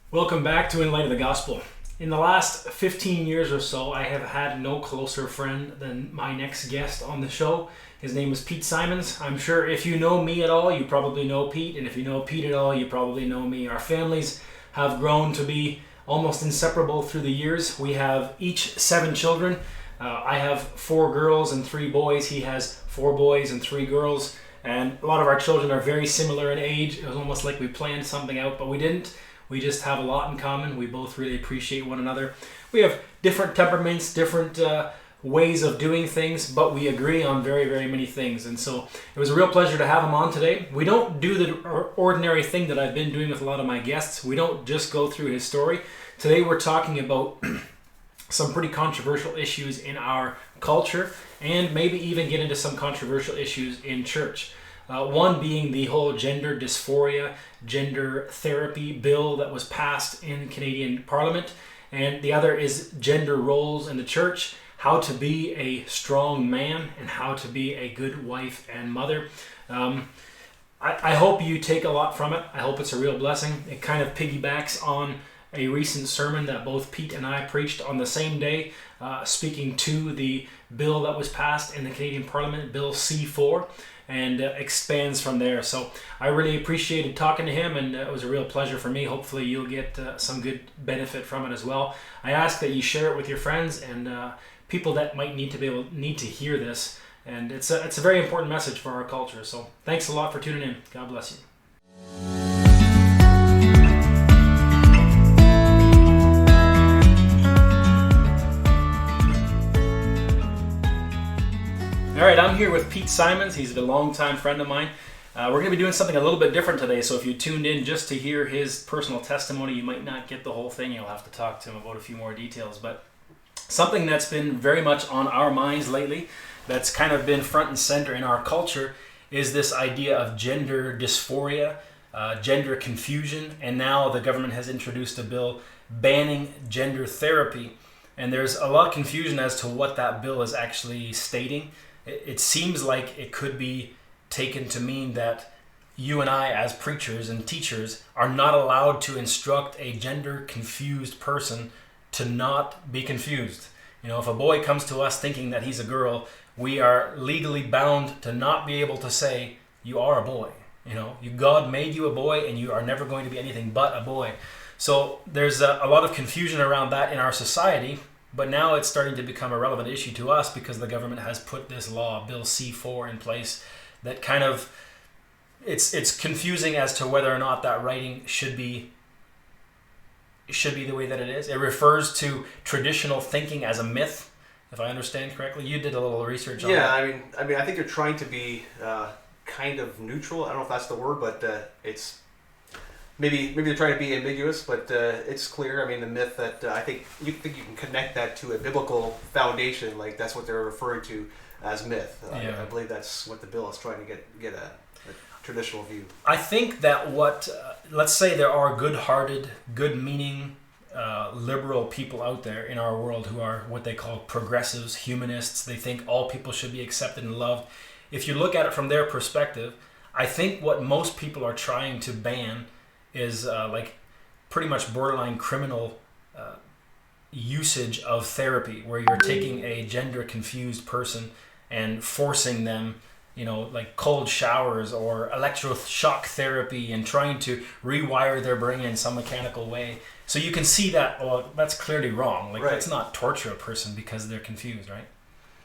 Welcome back to In Light of the Gospel. In the last 15 years or so, I have had no closer friend than my next guest on the show. His name is Pete Siemens. I'm sure if you know me at all, you probably know Pete, and if you know Pete at all, you probably know me. Our families have grown to be almost inseparable through the years. We have each 7 children. I have 4 girls and 3 boys. He has 4 boys and 3 girls. And a lot of our children are very similar in age. It was almost like we planned something out, but we didn't. We just have a lot in common. We both really appreciate one another. We have different temperaments, different ways of doing things, but we agree on very, very many things. And so it was a real pleasure to have him on today. We don't do the ordinary thing that I've been doing with a lot of my guests. We don't just go through his story. Today we're talking about some pretty controversial issues in our culture, and maybe even get into some controversial issues in church. One being the whole gender dysphoria, gender therapy bill that was passed in Canadian Parliament. And the other is gender roles in the church, how to be a strong man and how to be a good wife and mother. I hope you take a lot from it. I hope it's a real blessing. It kind of piggybacks on a recent sermon that both Pete and I preached on the same day, speaking to the bill that was passed in the Canadian Parliament, Bill C4, and expands from there. So I really appreciated talking to him, and it was a real pleasure for me. Hopefully you'll get some good benefit from it as well. I ask that you share it with your friends and people that might need to hear this. And it's a very important message for our culture. So thanks a lot for tuning in. God bless you. All right, I'm here with Pete Siemens. He's a longtime friend of mine. We're going to be doing something a little bit different today, so if you tuned in just to hear his personal testimony, you might not get the whole thing. You'll have to talk to him about a few more details. But something that's been very much on our minds lately, that's kind of been front and center in our culture, is this idea of gender dysphoria, gender confusion, and now the government has introduced a bill banning gender therapy. And there's a lot of confusion as to what that bill is actually stating. It seems like it could be taken to mean that you and I, as preachers and teachers, are not allowed to instruct a gender confused person to not be confused. You know, if a boy comes to us thinking that he's a girl, we are legally bound to not be able to say, you are a boy. You know, God made you a boy and you are never going to be anything but a boy. So there's a lot of confusion around that in our society. But now it's starting to become a relevant issue to us because the government has put this law, Bill C4, in place that kind of, it's confusing as to whether or not that writing should be the way that it is. It refers to traditional thinking as a myth, if I understand correctly. You did a little research on that. Yeah, I mean, I think they're trying to be kind of neutral. I don't know if that's the word, but it's maybe they're trying to be ambiguous, but it's clear. I mean, the myth that I think you can connect that to a biblical foundation, like that's what they're referring to as myth. I believe that's what the bill is trying to get a traditional view. I think that let's say there are good-hearted, good-meaning, liberal people out there in our world who are what they call progressives, humanists. They think all people should be accepted and loved. If you look at it from their perspective, I think what most people are trying to ban is like pretty much borderline criminal usage of therapy, where you're taking a gender confused person and forcing them, you know, like cold showers or electroshock therapy and trying to rewire their brain in some mechanical way. So you can see that, well, that's clearly wrong. Like, Let's not torture a person because they're confused, right?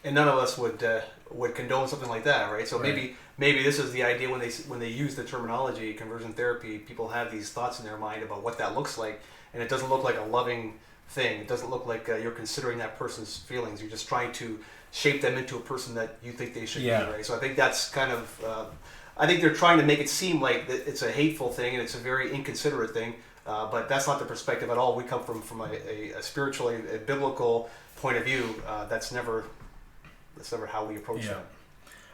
And none of us would condone something like that, right? So maybe this is the idea when they use the terminology conversion therapy. People have these thoughts in their mind about what that looks like, and it doesn't look like a loving thing. It doesn't look like you're considering that person's feelings. You're just trying to shape them into a person that you think they should be, right? So I think that's kind of I think they're trying to make it seem like it's a hateful thing and it's a very inconsiderate thing, but that's not the perspective at all. We come from a spiritual, a biblical point of view. That's never how we approach that.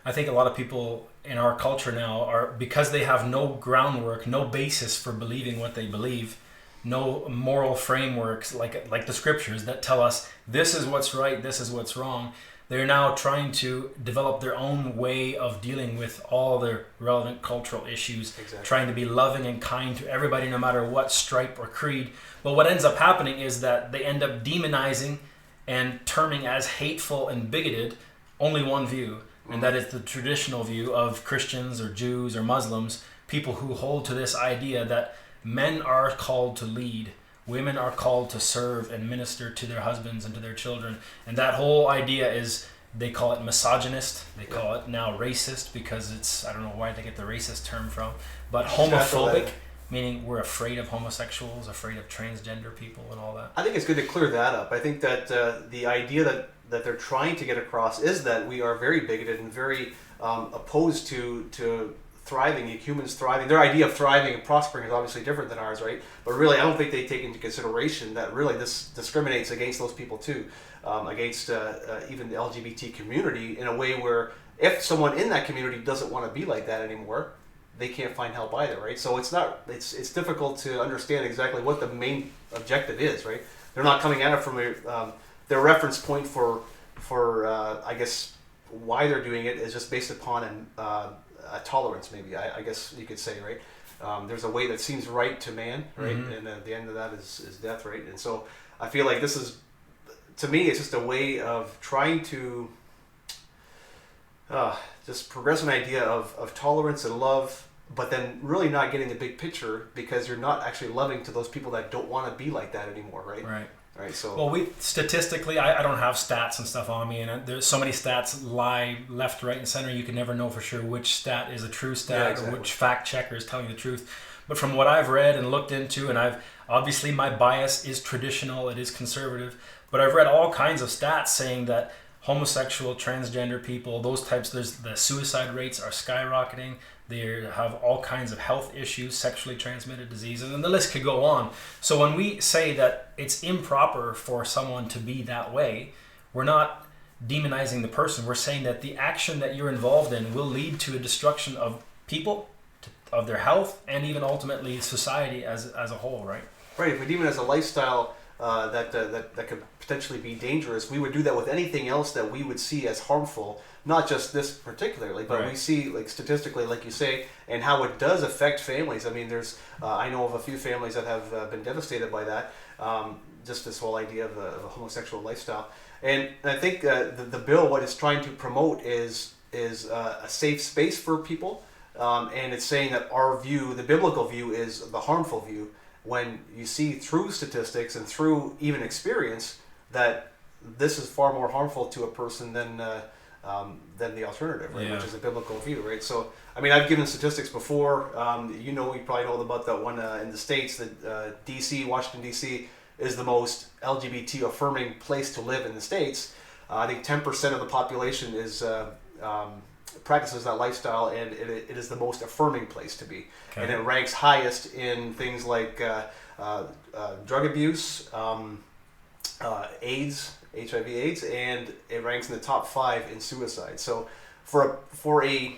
I think a lot of people in our culture now are, because they have no groundwork, no basis for believing what they believe, no moral frameworks like the scriptures that tell us this is what's right, this is what's wrong. they're now trying to develop their own way of dealing with all the relevant cultural issues, trying to be loving and kind to everybody no matter what stripe or creed. But what ends up happening is that they end up demonizing and terming as hateful and bigoted only one view, and that is the traditional view of Christians or Jews or Muslims, people who hold to this idea that men are called to lead, women are called to serve and minister to their husbands and to their children. And that whole idea is, they call it misogynist, they call it now racist, because it's, I don't know why they get the racist term from, but homophobic, meaning we're afraid of homosexuals, afraid of transgender people and all that. I think it's good to clear that up. I think that the idea that they're trying to get across is that we are very bigoted and very opposed to thriving, humans thriving. Their idea of thriving and prospering is obviously different than ours, right? But really, I don't think they take into consideration that really this discriminates against those people too, against even the LGBT community, in a way where if someone in that community doesn't want to be like that anymore, they can't find help either, right? So it's difficult to understand exactly what the main objective is, right? They're not coming at it from their reference point for I guess why they're doing it is just based upon a tolerance, maybe, I guess you could say, right? There's a way that seems right to man, right? And at the end of that is death, right? And so I feel like this is, to me, it's just a way of trying to just progress an idea of tolerance and love, but then really not getting the big picture, because you're not actually loving to those people that don't want to be like that anymore, right? Right. So, well, we statistically, I don't have stats and stuff on me, and there's so many stats lie left, right, and center. You can never know for sure which stat is a true stat or which fact checker is telling the truth. But from what I've read and looked into, and I've obviously, my bias is traditional, it is conservative, but I've read all kinds of stats saying that homosexual, transgender people, those types, the suicide rates are skyrocketing. They have all kinds of health issues, sexually transmitted diseases, and the list could go on. So when we say that it's improper for someone to be that way, we're not demonizing the person. We're saying that the action that you're involved in will lead to a destruction of people, of their health, and even ultimately society as a whole, right? Right. If we deem it as a lifestyle that could potentially be dangerous, we would do that with anything else that we would see as harmful. Not just this particularly, but we see, like, statistically, like you say, and how it does affect families. I mean, there's I know of a few families that have been devastated by that, just this whole idea of a homosexual lifestyle. And I think the bill, what it's trying to promote is a safe space for people, and it's saying that our view, the biblical view, is the harmful view, when you see through statistics and through even experience that this is far more harmful to a person than the alternative, right? Which is a biblical view, right? So, I mean, I've given statistics before. You probably know about that one in the States, that Washington, D.C. is the most LGBT affirming place to live in the States. I think 10% of the population is practices that lifestyle, and it is the most affirming place to be. Okay. And it ranks highest in things like drug abuse, AIDS, HIV/AIDS, and it ranks in the top 5 in suicide. So for a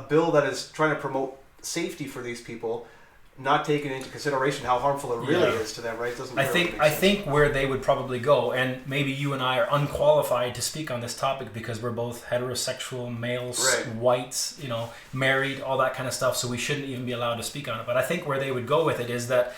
bill that is trying to promote safety for these people, not taking into consideration how harmful it really is to them, right? I think where they would probably go, and maybe you and I are unqualified to speak on this topic because we're both heterosexual males, whites, married, all that kind of stuff, so we shouldn't even be allowed to speak on it. But I think where they would go with it is that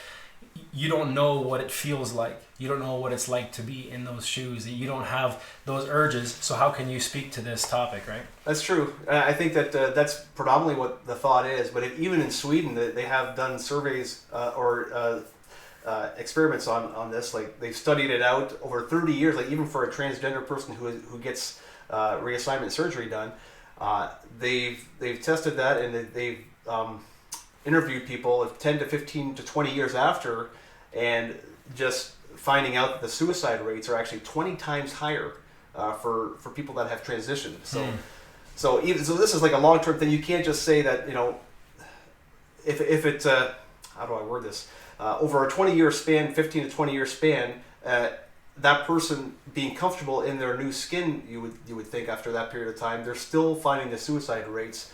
you don't know what it feels like. You don't know what it's like to be in those shoes. You don't have those urges, so how can you speak to this topic, right? That's true. I think that that's predominantly what the thought is. But even in Sweden, they have done surveys or experiments on this. Like, they've studied it out over 30 years. Like, even for a transgender person who gets reassignment surgery done, they've tested that, and they've interviewed people 10 to 15 to 20 years after, and just finding out that the suicide rates are actually 20 times higher for people that have transitioned. So this is like a long-term thing. You can't just say that, if it how do I word this, over a 20-year span, 15 to 20-year span, that person being comfortable in their new skin, you would think after that period of time, they're still finding the suicide rates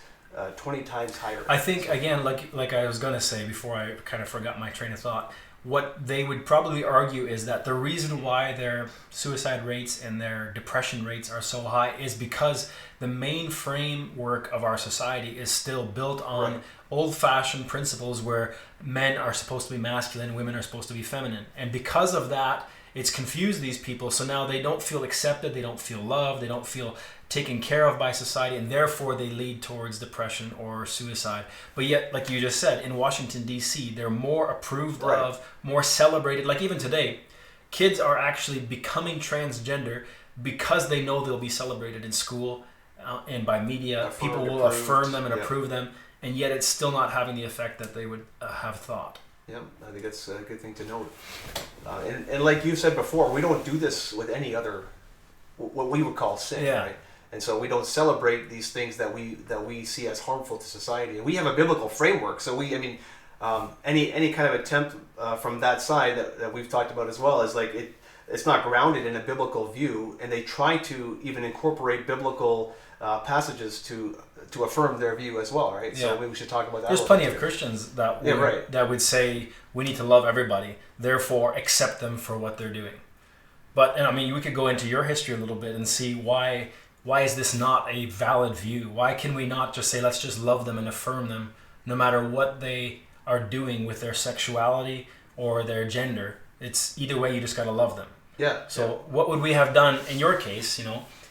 20 times higher. I think, again, like I was going to say before I kind of forgot my train of thought, what they would probably argue is that the reason why their suicide rates and their depression rates are so high is because the main framework of our society is still built on old-fashioned principles where men are supposed to be masculine, women are supposed to be feminine. And because of that, it's confused these people. So now they don't feel accepted, they don't feel loved, they don't feel taken care of by society, and therefore they lead towards depression or suicide. But yet, like you just said, in Washington, D.C., they're more approved of, more celebrated. Like even today, kids are actually becoming transgender because they know they'll be celebrated in school and by media. People will affirm them and approve them, and yet it's still not having the effect that they would have thought. Yeah, I think that's a good thing to note. And like you said before, we don't do this with any other, what we would call sin, right? And so we don't celebrate these things that we see as harmful to society. And we have a biblical framework. So any kind of attempt from that side that we've talked about as well is like it's not grounded in a biblical view, and they try to even incorporate biblical passages to affirm their view as well, right? So we should talk about that. There's plenty of Christians that would say we need to love everybody, therefore accept them for what they're doing. But I mean, we could go into your history a little bit and see why is this not a valid view? Why can we not just say let's just love them and affirm them no matter what they are doing with their sexuality or their gender? It's either way, you just got to love them. Yeah. So what would we have done in your case?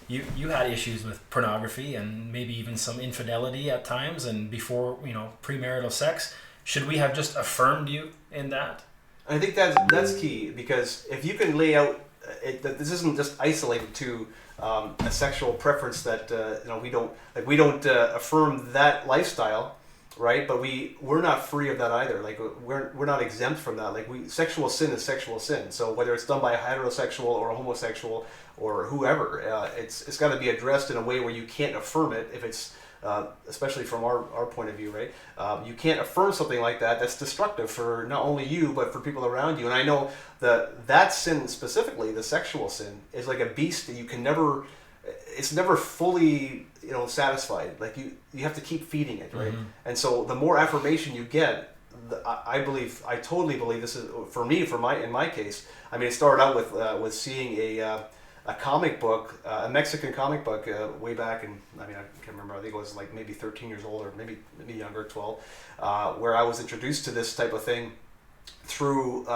You had issues with pornography and maybe even some infidelity at times, and before premarital sex. Should we have just affirmed you in that? I think that's key, because if you can lay out that this isn't just isolated to a sexual preference that we don't affirm that lifestyle, right? But we're not free of that either. Like we're not exempt from that. Like sexual sin is sexual sin. So whether it's done by a heterosexual or a homosexual or whoever, it's got to be addressed in a way where you can't affirm it if it's especially from our point of view, right? You can't affirm something like that that's destructive for not only you but for people around you. And I know that sin specifically, the sexual sin, is like a beast that you can never. It's never fully satisfied. Like you have to keep feeding it, right? Mm-hmm. And so the more affirmation you get, I totally believe this is for me. In my case, I mean, it started out with seeing a comic book, a Mexican comic book way back, and I can't remember. I think it was like maybe 13 years old or maybe younger, 12, where I was introduced to this type of thing through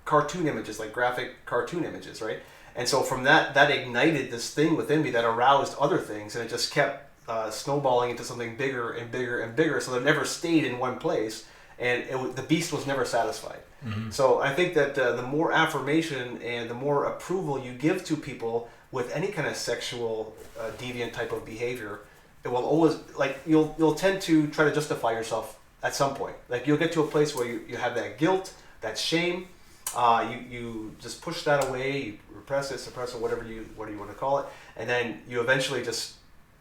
cartoon images, like graphic cartoon images, right? And so from that ignited this thing within me that aroused other things, and it just kept snowballing into something bigger and bigger and bigger. So it never stayed in one place, and the beast was never satisfied. Mm-hmm. So I think that the more affirmation and the more approval you give to people with any kind of sexual deviant type of behavior, it will always, like, you'll tend to try to justify yourself at some point. Like you'll get to a place where you have that guilt, that shame. You just push that away, you repress it, suppress it, whatever you want to call it, and then you eventually just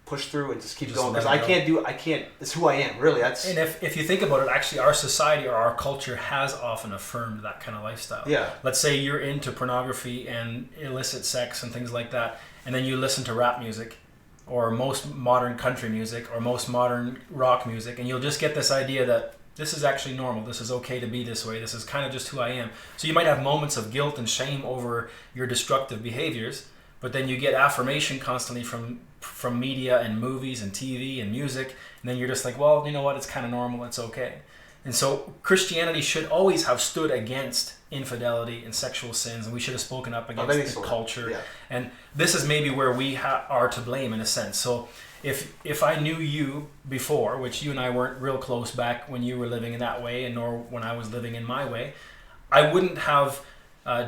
push through and just keep going, because I can't, it's who I am, really. And if you think about it, actually our society or our culture has often affirmed that kind of lifestyle. Yeah. Let's say you're into pornography and illicit sex and things like that, and then you listen to rap music or most modern country music or most modern rock music, and you'll just get this idea that this is actually normal. This is okay to be this way. This is kind of just who I am. So you might have moments of guilt and shame over your destructive behaviors, but then you get affirmation constantly from media and movies and TV and music, and then you're just like, well, you know what? It's kind of normal. It's okay. And so Christianity should always have stood against infidelity and sexual sins, and we should have spoken up against the culture. Yeah. And this is maybe where we are to blame in a sense. So if I knew you before, which you and I weren't real close back when you were living in that way, and nor when I was living in my way, I wouldn't have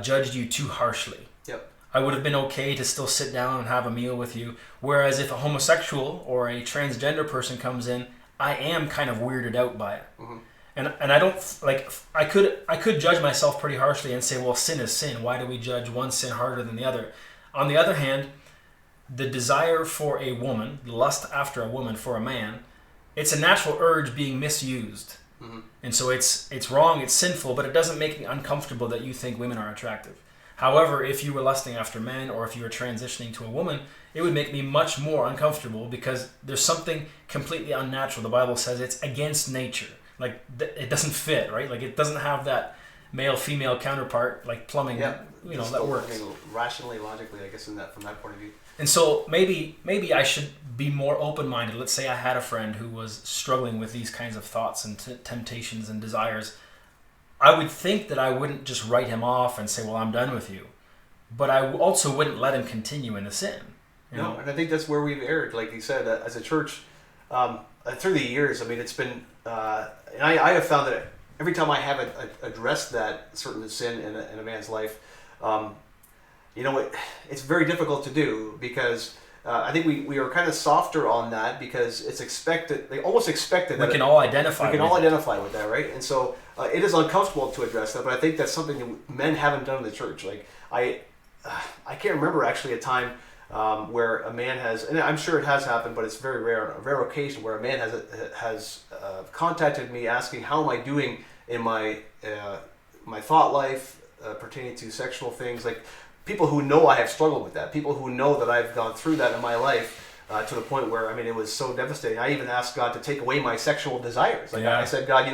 judged you too harshly. Yep. I would have been okay to still sit down and have a meal with you. Whereas if a homosexual or a transgender person comes in, I am kind of weirded out by it. Mm-hmm. And I don't, like, I could judge myself pretty harshly and say, well, sin is sin. Why do we judge one sin harder than the other? On the other hand, the desire for a woman, the lust after a woman for a man, it's a natural urge being misused. Mm-hmm. And so it's wrong, it's sinful, but it doesn't make me uncomfortable that you think women are attractive. However, if you were lusting after men or if you were transitioning to a woman, it would make me much more uncomfortable because there's something completely unnatural. The Bible says it's against nature. Like, it doesn't fit, right? Like, it doesn't have that male-female counterpart, like plumbing, that works. Rationally, logically, I guess, from that point of view. And so maybe I should be more open-minded. Let's say I had a friend who was struggling with these kinds of thoughts and temptations and desires. I would think that I wouldn't just write him off and say, well, I'm done with you. But I also wouldn't let him continue in the sin. No, and I think that's where we've erred. Like you said, as a church, through the years, I mean, it's been, and I have found that every time I haven't addressed that certain sin in a man's life, it's very difficult to do because I think we are kind of softer on that because it's expected. They almost expected that we can all identify. We can all identify with that, right? And so it is uncomfortable to address that, but I think that's something that men haven't done in the church. Like I can't remember actually a time where a man has, and I'm sure it has happened, but it's very rare, a rare occasion where a man has contacted me asking how am I doing in my thought life pertaining to sexual things. Like people who know I have struggled with that, people who know that I've gone through that in my life to the point where, I mean, it was so devastating. I even asked God to take away my sexual desires. Like I said, God,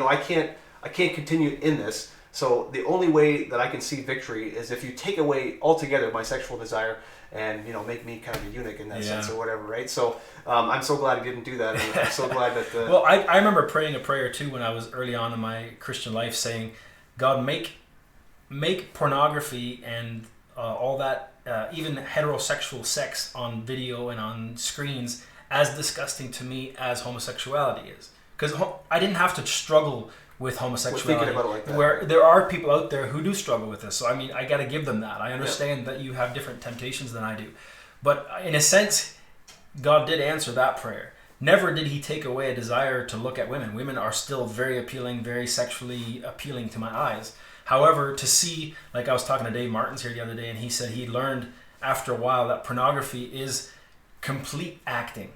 I can't continue in this. So the only way that I can see victory is if you take away altogether my sexual desire and make me kind of a eunuch in that sense or whatever, right? So I'm so glad he didn't do that. And I'm so glad that. Well, I remember praying a prayer too when I was early on in my Christian life, saying, God, make pornography and all that, even heterosexual sex on video and on screens, as disgusting to me as homosexuality is. Because I didn't have to struggle with homosexuality, like that. Where there are people out there who do struggle with this. So I mean, I got to give them that. I understand that you have different temptations than I do, but in a sense, God did answer that prayer. Never did he take away a desire to look at women. Women are still very appealing, very sexually appealing to my eyes. However, to see, like I was talking to Dave Martins here the other day, and he said he learned after a while that pornography is complete acting.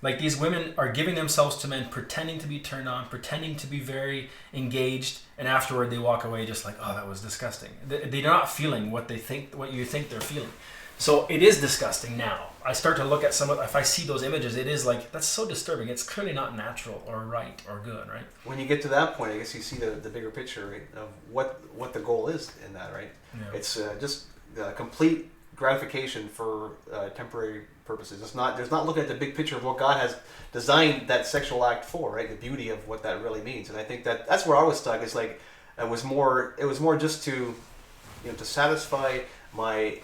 Like these women are giving themselves to men, pretending to be turned on, pretending to be very engaged, and afterward they walk away just like, oh, that was disgusting. They're not feeling what you think they're feeling. So it is disgusting now. I start to look at if I see those images, it is like, that's so disturbing. It's clearly not natural or right or good, right? When you get to that point, I guess you see the bigger picture, right, of what the goal is in that, right? Yeah. It's just complete gratification for temporary purposes. There's not looking at the big picture of what God has designed that sexual act for, right? The beauty of what that really means. And I think that's where I was stuck. It's like it was more just to to satisfy my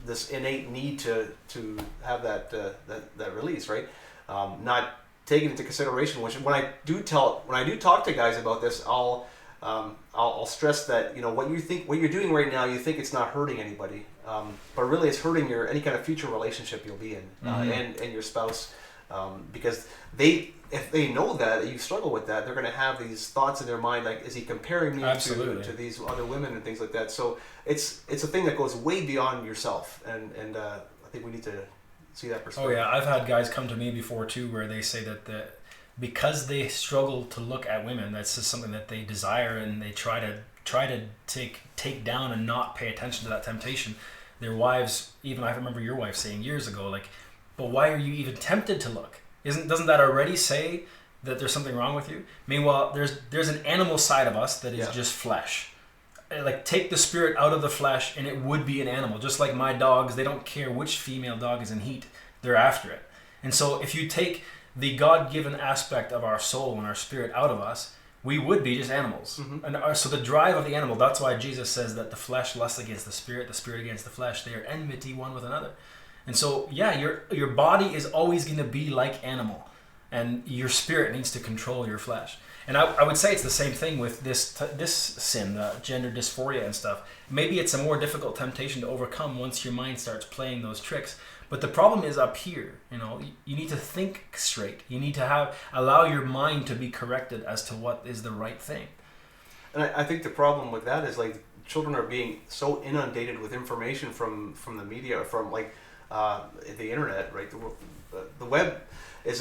this innate need to have that release, right? Not taking into consideration, which when I do talk to guys about this, I'll stress that what you're doing right now, you think it's not hurting anybody, but really it's hurting any kind of future relationship you'll be in, and your spouse, because if they know that you struggle with that, they're going to have these thoughts in their mind like, is he comparing me to these other women and things like that? So it's a thing that goes way beyond yourself, and I think we need to see that perspective. Oh yeah, I've had guys come to me before too where they say that because they struggle to look at women, that's just something that they desire, and they try to take down and not pay attention to that temptation. Their wives, even I remember your wife saying years ago, like, but why are you even tempted to look? Doesn't that already say that there's something wrong with you? Meanwhile, there's an animal side of us that is just flesh. Like, take the spirit out of the flesh and it would be an animal. Just like my dogs, they don't care which female dog is in heat, they're after it. And so if you take the God-given aspect of our soul and our spirit out of us, we would be just animals. Mm-hmm. And so the drive of the animal, that's why Jesus says that the flesh lusts against the spirit against the flesh. They are enmity one with another. And so, your body is always going to be like animal, and your spirit needs to control your flesh. And I would say it's the same thing with this sin, the gender dysphoria and stuff. Maybe it's a more difficult temptation to overcome once your mind starts playing those tricks. But the problem is up here. You need to think straight. You need to allow your mind to be corrected as to what is the right thing. And I think the problem with that is, like, children are being so inundated with information from the media, from like the internet, right? The web is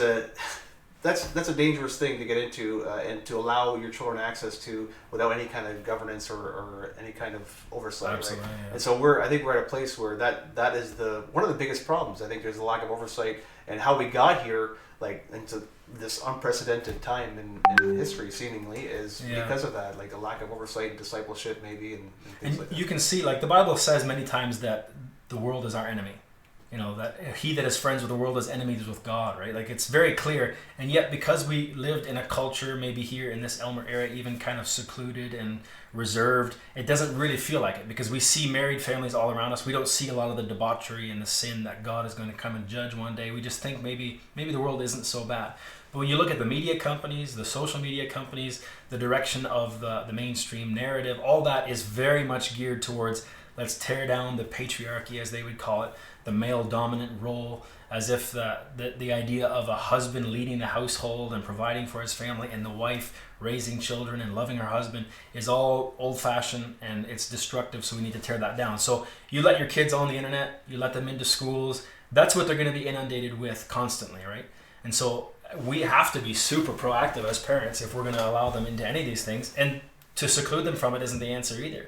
that's a dangerous thing to get into, and to allow your children access to without any kind of governance or any kind of oversight. Absolutely, right? yeah. And so I think we're at a place where that is one of the biggest problems. I think there's a lack of oversight, and how we got here, like into this unprecedented time in history, seemingly, is because of that, like a lack of oversight and discipleship, maybe, and things like that. You can see, like the Bible says many times that the world is our enemy. That he that is friends with the world is enemies with God, right? Like it's very clear. And yet because we lived in a culture, maybe here in this Elmer era, even kind of secluded and reserved, it doesn't really feel like it, because we see married families all around us. We don't see a lot of the debauchery and the sin that God is going to come and judge one day. We just think maybe the world isn't so bad. But when you look at the media companies, the social media companies, the direction of the mainstream narrative, all that is very much geared towards, let's tear down the patriarchy, as they would call it, the male dominant role, as if the idea of a husband leading the household and providing for his family, and the wife raising children and loving her husband, is all old-fashioned and it's destructive, so we need to tear that down. So you let your kids on the internet, you let them into schools, that's what they're going to be inundated with constantly, right? And so we have to be super proactive as parents if we're going to allow them into any of these things, and to seclude them from it isn't the answer either.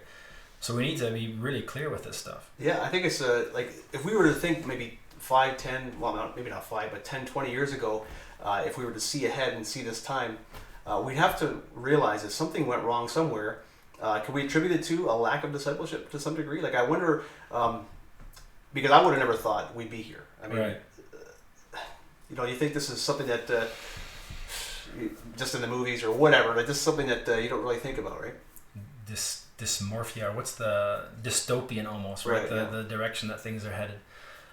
So we need to be really clear with this stuff. Yeah, I think it's like if we were to think maybe 5, 10, well, maybe not 5, but 10, 20 years ago, if we were to see ahead and see this time, we'd have to realize that something went wrong somewhere. Can we attribute it to a lack of discipleship to some degree? Like I wonder, because I would have never thought we'd be here. I mean, right. You think this is something that just in the movies or whatever, like this is something that you don't really think about, right? Dysmorphia, or what's the dystopian almost, right? The direction that things are headed.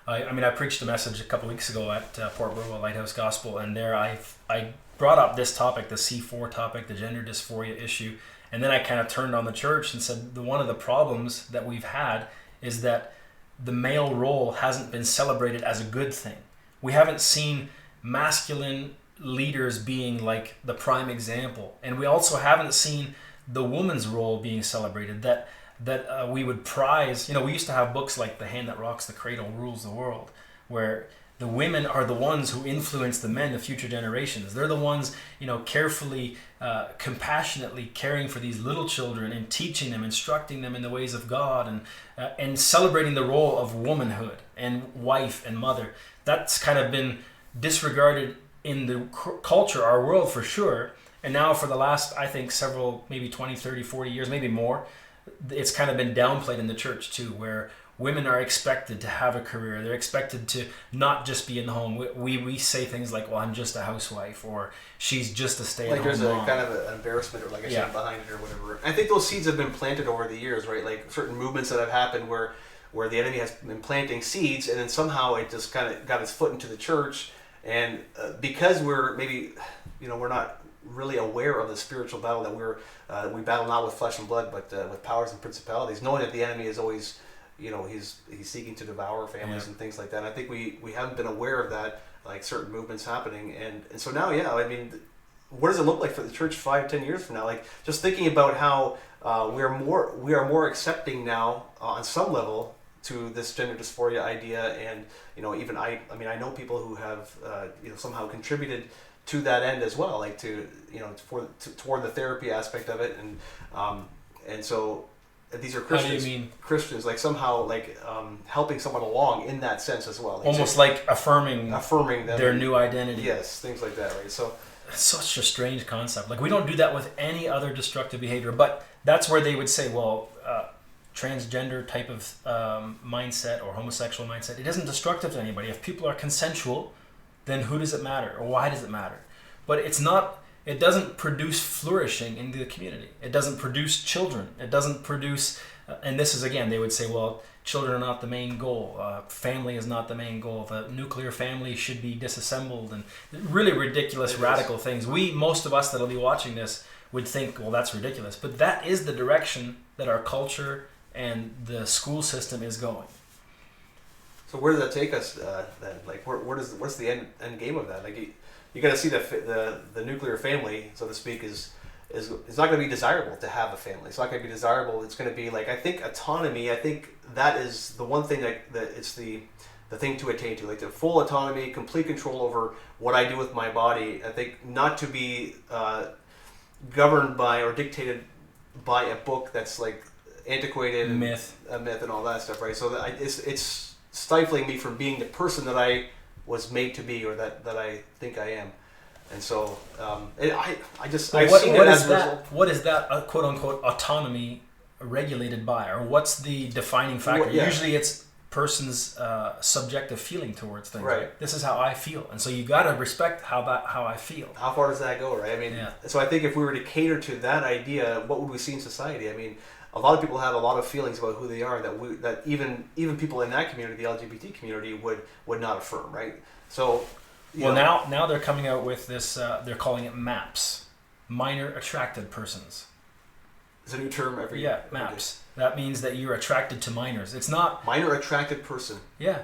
I mean, I preached a message a couple weeks ago at Port Burwell Lighthouse Gospel, and there I brought up this topic, the C4 topic, the gender dysphoria issue, and then I kind of turned on the church and said one of the problems that we've had is that the male role hasn't been celebrated as a good thing. We haven't seen masculine leaders being like the prime example, and we also haven't seen the woman's role being celebrated, that we would prize. We used to have books like The Hand That Rocks the Cradle Rules the World, where the women are the ones who influence the men of future generations. They're the ones, carefully, compassionately caring for these little children and teaching them, instructing them in the ways of God, and celebrating the role of womanhood and wife and mother. That's kind of been disregarded in the culture, our world, for sure. And now for the last, I think, several, maybe 20, 30, 40 years, maybe more, it's kind of been downplayed in the church too, where women are expected to have a career. They're expected to not just be in the home. We say things like, well, I'm just a housewife, or she's just a stay-at-home mom. Like there's a kind of an embarrassment or like a shame behind it or whatever. I think those seeds have been planted over the years, right? Like certain movements that have happened where the enemy has been planting seeds, and then somehow it just kind of got its foot into the church. And because we're maybe, we're not really aware of the spiritual battle that we battle not with flesh and blood, but with powers and principalities, knowing that the enemy is always, he's seeking to devour families and things like that. And I think we haven't been aware of that, like certain movements happening, and so now, I mean, what does it look like for the church 5, 10 years from now? Like just thinking about how we are more accepting now on some level to this gender dysphoria idea, and even I know people who have somehow contributed to that end as well, like toward the therapy aspect of it, and so these are Christians. How do you mean? Christians, like somehow like helping someone along in that sense as well, like almost like affirming them, their new identity. Yes, things like that, right? So it's such a strange concept. Like we don't do that with any other destructive behavior, but that's where they would say, well, transgender type of mindset or homosexual mindset, it isn't destructive to anybody. If people are consensual, then who does it matter, or why does it matter? But it's not. It doesn't produce flourishing in the community. It doesn't produce children. It doesn't produce, and this is again, they would say, well, children are not the main goal. Family is not the main goal. The nuclear family should be disassembled, and really ridiculous, radical things. Most of us that'll be watching this would think, well, that's ridiculous. But that is the direction that our culture and the school system is going. So where does that take us then? Like, what's the end game of that? Like, you got to see the nuclear family, so to speak, is it's not going to be desirable to have a family. It's not going to be desirable. It's going to be like, I think autonomy. I think that is the one thing that it's the the thing to attain to, like the full autonomy, complete control over what I do with my body. I think not to be governed by or dictated by a book that's like antiquated myth and all that stuff, right? So that it's stifling me from being the person that I was made to be, or that I think I am. And so I've seen it as a result. What is that quote unquote autonomy regulated by, or what's the defining factor? Usually it's person's subjective feeling towards things. Right. This is how I feel, and so you got to respect how I feel. How far does that go, right? I mean, so I think if we were to cater to that idea, what would we see in society? I mean, a lot of people have a lot of feelings about who they are that even people in that community, the LGBT community, would not affirm, right? So, now they're coming out with this. They're calling it MAPS, minor attracted persons. It's a new term every MAPS. That means that you're attracted to minors. It's not minor attracted person. Yeah,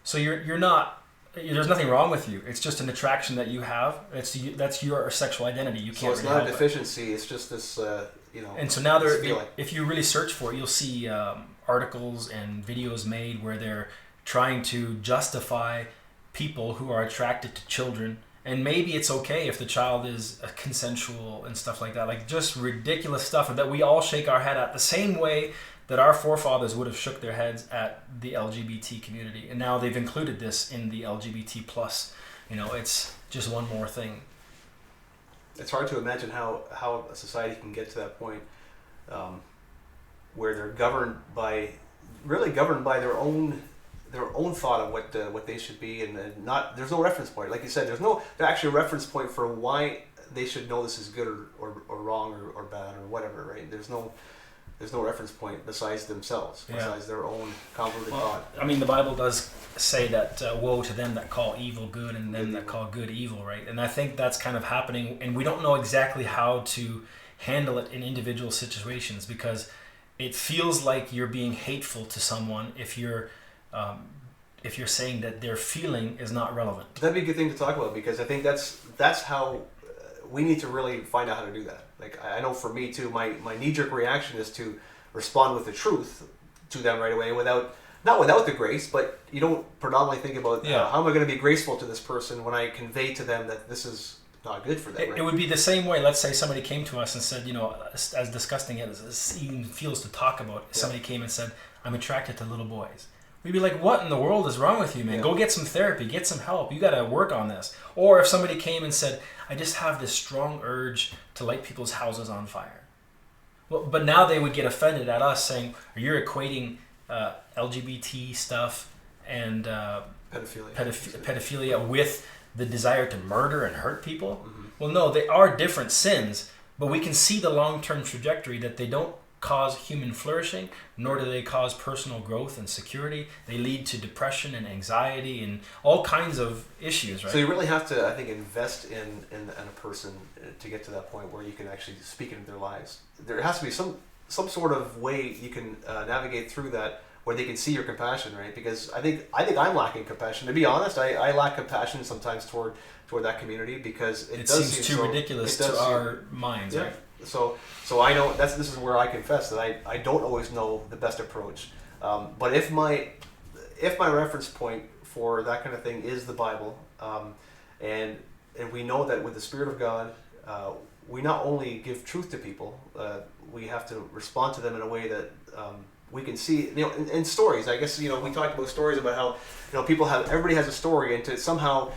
so you're not. There's nothing wrong with you. It's just an attraction that you have. That's your sexual identity. You can't. So it's not a deficiency. It's just this. And so now if you really search for it, you'll see articles and videos made where they're trying to justify people who are attracted to children, and maybe it's okay if the child is consensual and stuff like that, like just ridiculous stuff that we all shake our head at, the same way that our forefathers would have shook their heads at the LGBT community, and now they've included this in the LGBT plus. It's just one more thing. It's hard to imagine how a society can get to that point where they're governed by their own thought of what they should be, and not there's no reference point. Like you said, there's actually a reference point for why they should know this is good or wrong or bad or whatever, right? There's no reference point besides themselves, besides their own convoluted thought. I mean, the Bible does say that woe to them that call evil good and them that call good evil, right? And I think that's kind of happening, and we don't know exactly how to handle it in individual situations, because it feels like you're being hateful to someone if you're saying that their feeling is not relevant. That'd be a good thing to talk about, because I think that's how we need to really find out how to do that. Like, I know for me too, my knee-jerk reaction is to respond with the truth to them right away, not without the grace, but you don't predominantly think about how am I going to be graceful to this person when I convey to them that this is not good for them. Right? It would be the same way. Let's say somebody came to us and said, as disgusting as it even feels to talk about, somebody came and said, I'm attracted to little boys. We'd be like, what in the world is wrong with you, man? Go get some therapy, get some help. You got to work on this. Or if somebody came and said, I just have this strong urge to light people's houses on fire. Well, but now they would get offended at us saying, you're equating LGBT stuff and pedophilia with the desire to murder and hurt people. Mm-hmm. Well, no, they are different sins, but we can see the long-term trajectory that they don't cause human flourishing, nor do they cause personal growth and security. They lead to depression and anxiety and all kinds of issues, right? So you really have to, I think, invest in a person to get to that point where you can actually speak into their lives. There has to be some sort of way you can navigate through that where they can see your compassion, right? Because I think I'm lacking compassion. To be honest, I lack compassion sometimes toward that community, because it does seems too ridiculous to our minds, right? So I know this is where I confess that I don't always know the best approach. But if my reference point for that kind of thing is the Bible, and we know that with the Spirit of God, we not only give truth to people, we have to respond to them in a way that we can see, in stories. I guess we talked about stories about how everybody has a story, and to somehow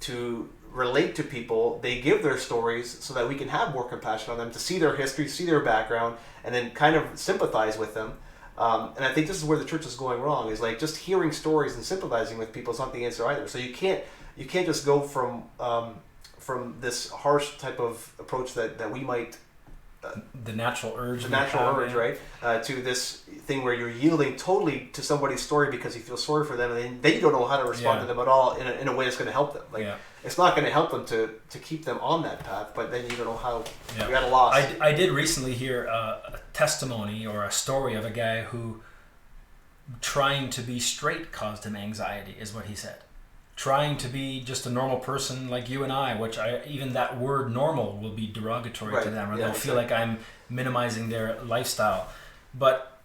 to relate to people, they give their stories so that we can have more compassion on them, to see their history, see their background, and then kind of sympathize with them. And I think this is where the church is going wrong, is like just hearing stories and sympathizing with people is not the answer either. So you can't just go from this harsh type of approach that we might the natural urge, right, to this thing where you're yielding totally to somebody's story because you feel sorry for them, and then you don't know how to respond to them at all in a way that's going to help them. It's not going to help them to keep them on that path, but then you don't know how. You got a loss. I did recently hear a testimony or a story of a guy who, trying to be straight caused him anxiety, is what he said. Trying to be just a normal person like you and I, which even that word normal will be derogatory to them, or they'll feel like I'm minimizing their lifestyle. But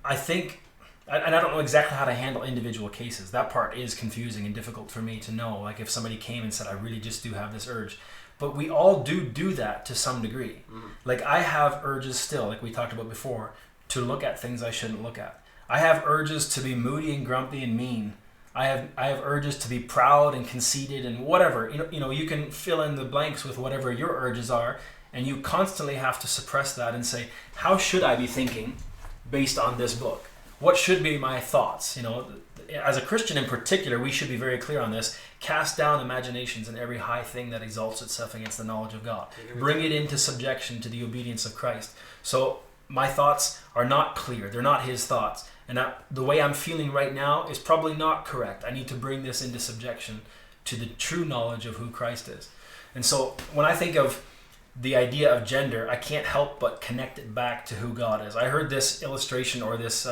I think and I don't know exactly how to handle individual cases. That part is confusing and difficult for me to know. Like if somebody came and said, I really just do have this urge. But we all do that to some degree. Like I have urges still, like we talked about before, to look at things I shouldn't look at. I have urges to be moody and grumpy and mean. I have urges to be proud and conceited and whatever. You can fill in the blanks with whatever your urges are, and you constantly have to suppress that and say, how should I be thinking based on this book? What should be my thoughts? As a Christian in particular, we should be very clear on this. Cast down imaginations and every high thing that exalts itself against the knowledge of God. Bring it into subjection to the obedience of Christ. So my thoughts are not clear. They're not his thoughts. And the way I'm feeling right now is probably not correct. I need to bring this into subjection to the true knowledge of who Christ is. And so when I think of the idea of gender, I can't help but connect it back to who God is. I heard this illustration or this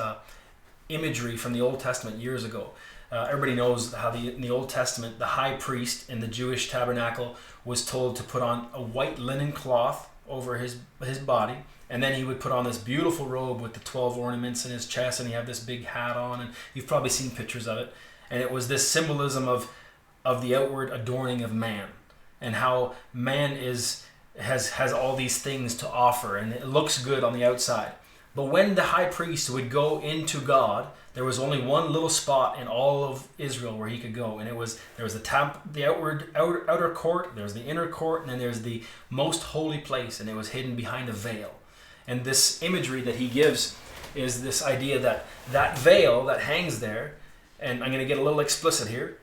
imagery from the Old Testament years ago. Everybody knows how in the Old Testament, the high priest in the Jewish tabernacle was told to put on a white linen cloth over his body, and then he would put on this beautiful robe with the 12 ornaments in his chest, and he had this big hat on, and you've probably seen pictures of it. And it was this symbolism of the outward adorning of man, and how man has all these things to offer, and it looks good on the outside. But when the high priest would go into God, there was only one little spot in all of Israel where he could go, and there was the outer court, there's the inner court, and then there's the most holy place, and it was hidden behind a veil. And this imagery that he gives is this idea that veil that hangs there, and I'm going to get a little explicit here,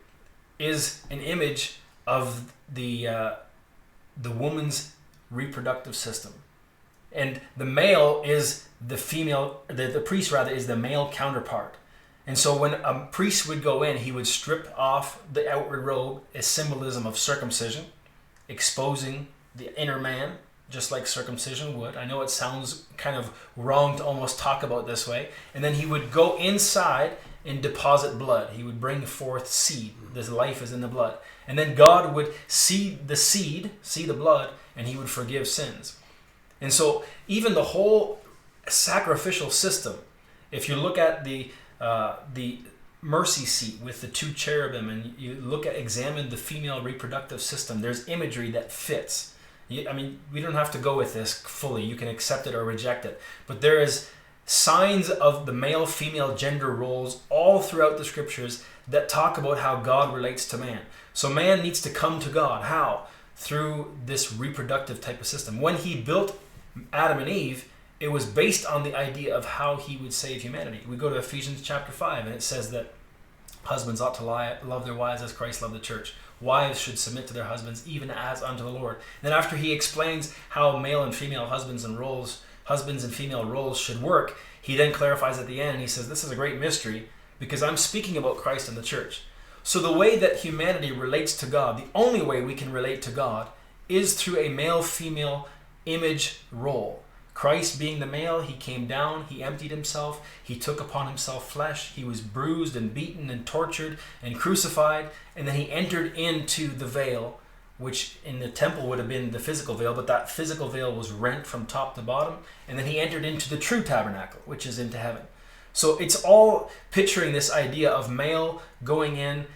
is an image of the woman's reproductive system. And the male is the female, the priest rather, is the male counterpart. And so when a priest would go in, he would strip off the outward robe, a symbolism of circumcision, exposing the inner man, just like circumcision would. I know it sounds kind of wrong to almost talk about this way. And then he would go inside and deposit blood. He would bring forth seed. This life is in the blood. And then God would see the seed, see the blood, and he would forgive sins. And so even the whole sacrificial system, if you look at the mercy seat with the two cherubim, and you examine the female reproductive system, there's imagery that fits. I mean, we don't have to go with this fully. You can accept it or reject it. But there is signs of the male-female gender roles all throughout the scriptures that talk about how God relates to man. So man needs to come to God. How? Through this reproductive type of system. When he built Adam and Eve, it was based on the idea of how he would save humanity. We go to Ephesians chapter 5, and it says that husbands ought to love their wives as Christ loved the church. Wives should submit to their husbands even as unto the Lord. Then after he explains how male and female husbands and female roles should work, he then clarifies at the end, he says, this is a great mystery because I'm speaking about Christ and the church. So the way that humanity relates to God, the only way we can relate to God, is through a male-female image role. Christ being the male, he came down, he emptied himself, he took upon himself flesh, he was bruised and beaten and tortured and crucified, and then he entered into the veil, which in the temple would have been the physical veil, but that physical veil was rent from top to bottom, and then he entered into the true tabernacle, which is into heaven. So it's all picturing this idea of male going in,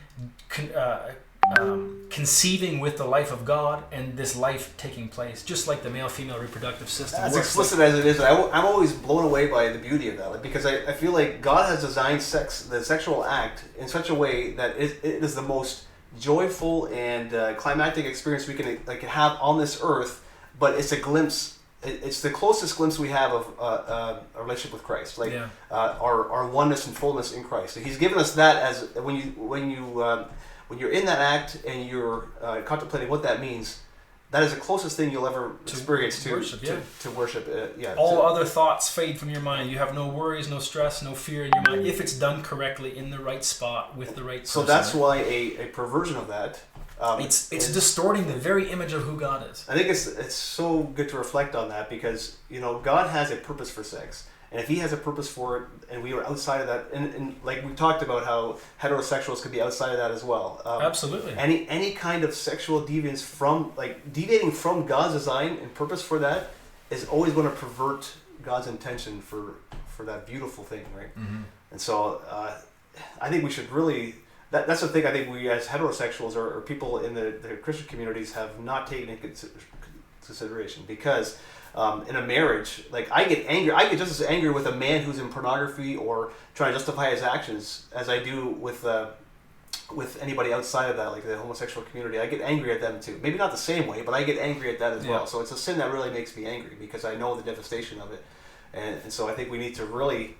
conceiving with the life of God, and this life taking place, just like the male-female reproductive system. As explicit as it is, I'm always blown away by the beauty of that, because I feel like God has designed the sexual act in such a way that it is the most joyful and climactic experience we can have on this earth, but it's a glimpse. It's the closest glimpse we have of a relationship with Christ, our oneness and fullness in Christ. So he's given us that as when you're in that act and you're contemplating what that means. That is the closest thing you'll ever experience to worship. All other thoughts fade from your mind. You have no worries, no stress, no fear in your mind, if it's done correctly in the right spot with the right person. So that's why a perversion of that. It's distorting the very image of who God is. I think it's so good to reflect on that, because God has a purpose for sex, and if He has a purpose for it, and we are outside of that, and like we talked about how heterosexuals could be outside of that as well. Absolutely. Any kind of sexual deviating from God's design and purpose for that is always going to pervert God's intention for that beautiful thing, right? Mm-hmm. And so I think we should really, that's the thing I think we as heterosexuals or people in the Christian communities have not taken into consideration, because in a marriage, like I get just as angry with a man who's in pornography or trying to justify his actions as I do with anybody outside of that, like the homosexual community. I get angry at them too. Maybe not the same way, but I get angry at that as well. So it's a sin that really makes me angry because I know the devastation of it. And so I think we need to really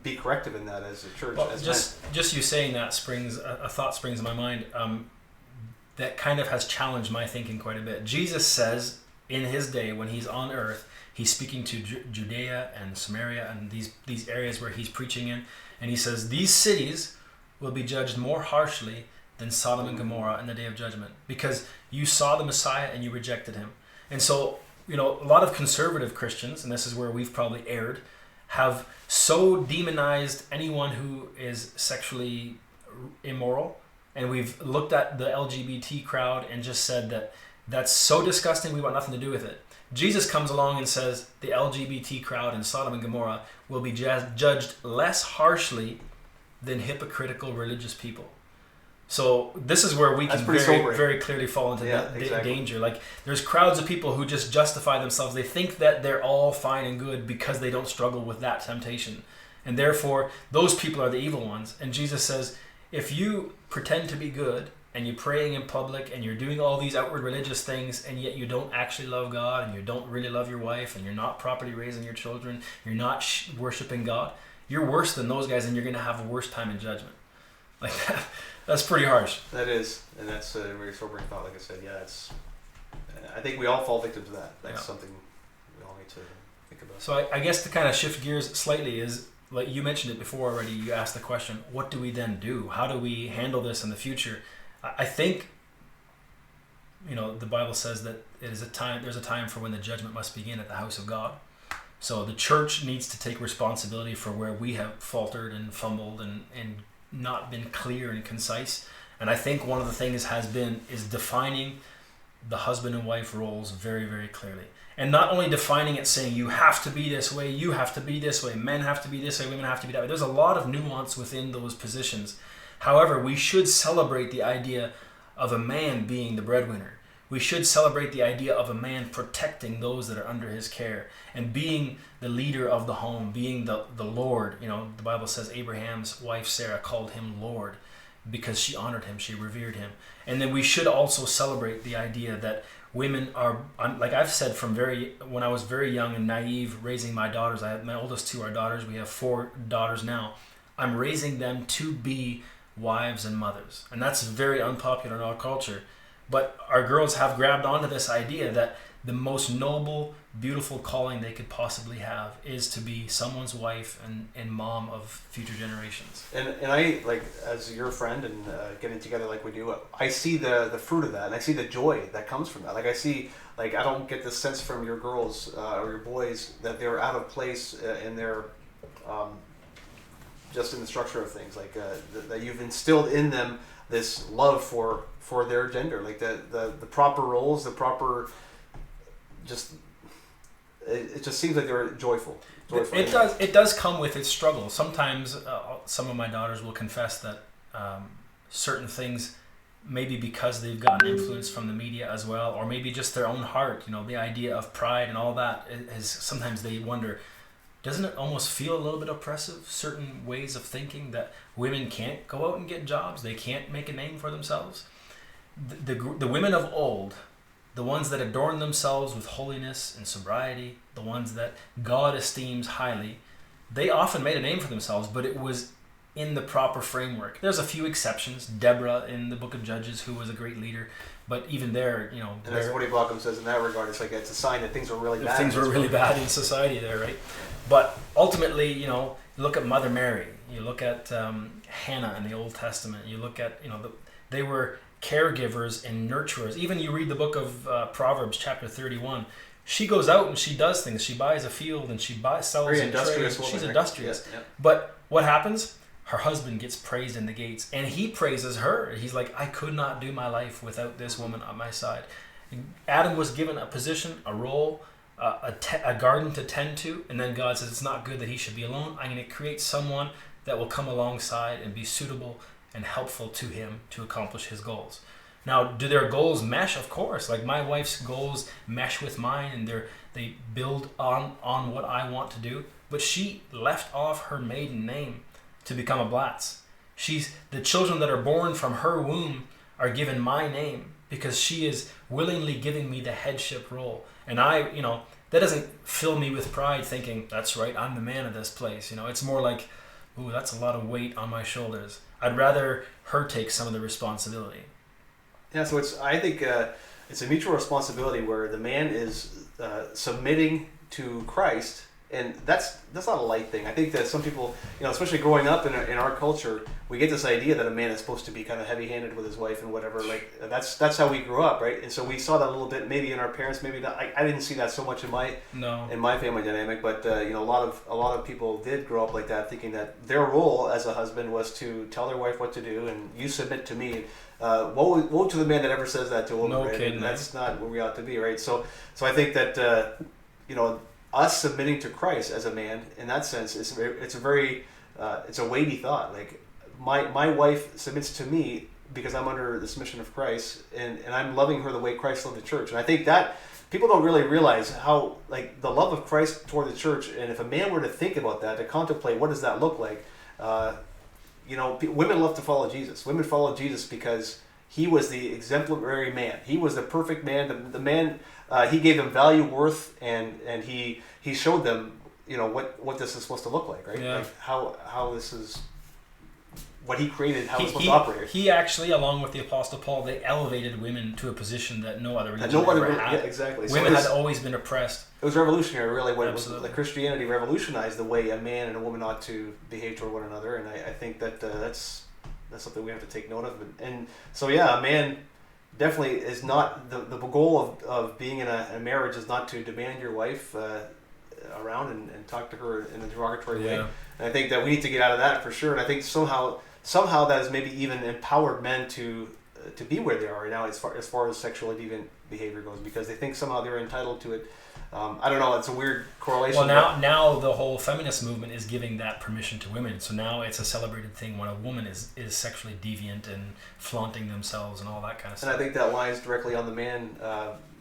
be corrective in that as a church. Well, as just you saying that a thought springs in my mind that kind of has challenged my thinking quite a bit. Jesus says in his day when he's on earth, he's speaking to Judea and Samaria and these areas where he's preaching in, and he says these cities will be judged more harshly than Sodom and Gomorrah in the day of judgment, because you saw the Messiah and you rejected him. And so, a lot of conservative Christians, and this is where we've probably erred, have so demonized anyone who is sexually immoral, and we've looked at the LGBT crowd and just said that that's so disgusting, we want nothing to do with it. Jesus comes along and says the LGBT crowd in Sodom and Gomorrah will be judged less harshly than hypocritical religious people. So this is where we can very clearly fall into danger. Like there's crowds of people who just justify themselves. They think that they're all fine and good because they don't struggle with that temptation. And therefore, those people are the evil ones. And Jesus says, if you pretend to be good and you're praying in public and you're doing all these outward religious things and yet you don't actually love God and you don't really love your wife and you're not properly raising your children, you're not worshiping God, you're worse than those guys and you're going to have a worse time in judgment. Like that's pretty harsh. That is, and that's a very sobering thought. Like I said, I think we all fall victim to that. That's something we all need to think about. So I guess to kind of shift gears slightly is, like you mentioned it before already, you asked the question, what do we then do? How do we handle this in the future? I think, the Bible says that there's a time for when the judgment must begin at the house of God. So the church needs to take responsibility for where we have faltered and fumbled and not been clear and concise. And I think one of the things is defining the husband and wife roles very, very clearly. And not only defining it saying you have to be this way, you have to be this way, men have to be this way, women have to be that way. There's a lot of nuance within those positions. However, we should celebrate the idea of a man being the breadwinner. We should celebrate the idea of a man protecting those that are under his care and being the leader of the home, being the Lord. The Bible says Abraham's wife Sarah called him Lord because she honored him, she revered him. And then we should also celebrate the idea that women are, like I've said when I was very young and naive raising my daughters, my oldest two are daughters, we have 4 daughters now. I'm raising them to be wives and mothers. And that's very unpopular in our culture. But our girls have grabbed onto this idea that the most noble, beautiful calling they could possibly have is to be someone's wife and mom of future generations. And I, like, as your friend and getting together like we do, I see the fruit of that, and I see the joy that comes from that. Like I see, like I don't get the sense from your girls or your boys that they're out of place in their just in the structure of things. Like that you've instilled in them this love for their gender, like the proper roles, the proper, it just seems like they're joyful. It does come with its struggle. Sometimes some of my daughters will confess that certain things, maybe because they've gotten influence from the media as well, or maybe just their own heart, the idea of pride and all that is sometimes they wonder, doesn't it almost feel a little bit oppressive, certain ways of thinking that women can't go out and get jobs, they can't make a name for themselves? The women of old, the ones that adorn themselves with holiness and sobriety, the ones that God esteems highly, they often made a name for themselves, but it was in the proper framework. There's a few exceptions. Deborah in the book of Judges, who was a great leader, but even there, And as Woody Blockham says in that regard, it's a sign that things were really bad. Things were really bad in society there, right? But ultimately, you look at Mother Mary, you look at Hannah in the Old Testament, you look at, they were caregivers and nurturers. Even you read the book of Proverbs chapter 31, she goes out and she does things. She buys a field and she sells and trades. She's industrious. Yeah. But what happens? Her husband gets praised in the gates and he praises her. He's like, I could not do my life without this woman on my side. Adam was given a position, a role, a garden to tend to, and then God says it's not good that he should be alone. I'm going to create someone that will come alongside and be suitable and helpful to him to accomplish his goals. Now, do their goals mesh? Of course. Like my wife's goals mesh with mine, and they build on what I want to do. But she left off her maiden name to become a Blatz. The children that are born from her womb are given my name because she is willingly giving me the headship role. And that doesn't fill me with pride thinking, that's right, I'm the man of this place. It's more like, ooh, that's a lot of weight on my shoulders. I'd rather her take some of the responsibility. Yeah, so I think it's a mutual responsibility where the man is submitting to Christ, and that's not a light thing. I think that some people, especially growing up in our culture, we get this idea that a man is supposed to be kind of heavy-handed with his wife and whatever. Like that's how we grew up, right? And so we saw that a little bit, maybe in our parents, maybe not. I didn't see that so much in my family dynamic, but a lot of people did grow up like that, thinking that their role as a husband was to tell their wife what to do, and you submit to me. Woe to the man that ever says that to a woman. No right? kidding. And that's not where we ought to be, right? So I think that us submitting to Christ as a man, in that sense, it's a weighty thought. Like my wife submits to me because I'm under the submission of Christ, and I'm loving her the way Christ loved the church. And I think that people don't really realize how, like, the love of Christ toward the church. And if a man were to think about that, to contemplate what does that look like, women love to follow Jesus. Women follow Jesus because he was the exemplary man. He was the perfect man. The man. He gave them value, worth, and he showed them, what this is supposed to look like, right? Yeah. Like how this is what he created, how it's supposed to operate. He actually, along with the Apostle Paul, they elevated women to a position that no other religion ever had. Yeah, exactly. Women had always been oppressed. It was revolutionary, really, when Absolutely. Christianity revolutionized the way a man and a woman ought to behave toward one another, and I think that that's something we have to take note of. And so, yeah, a man definitely is not the goal of being in a marriage is not to demand your wife around and talk to her in a derogatory way. And I think that we need to get out of that for sure. And I think somehow that has maybe even empowered men to be where they are right now as far as sexual deviant behavior goes, because they think somehow they're entitled to it. I don't know. It's a weird correlation. Well, now the whole feminist movement is giving that permission to women. So now it's a celebrated thing when a woman is sexually deviant and flaunting themselves and all that kind of stuff. And I think that lies directly on the man.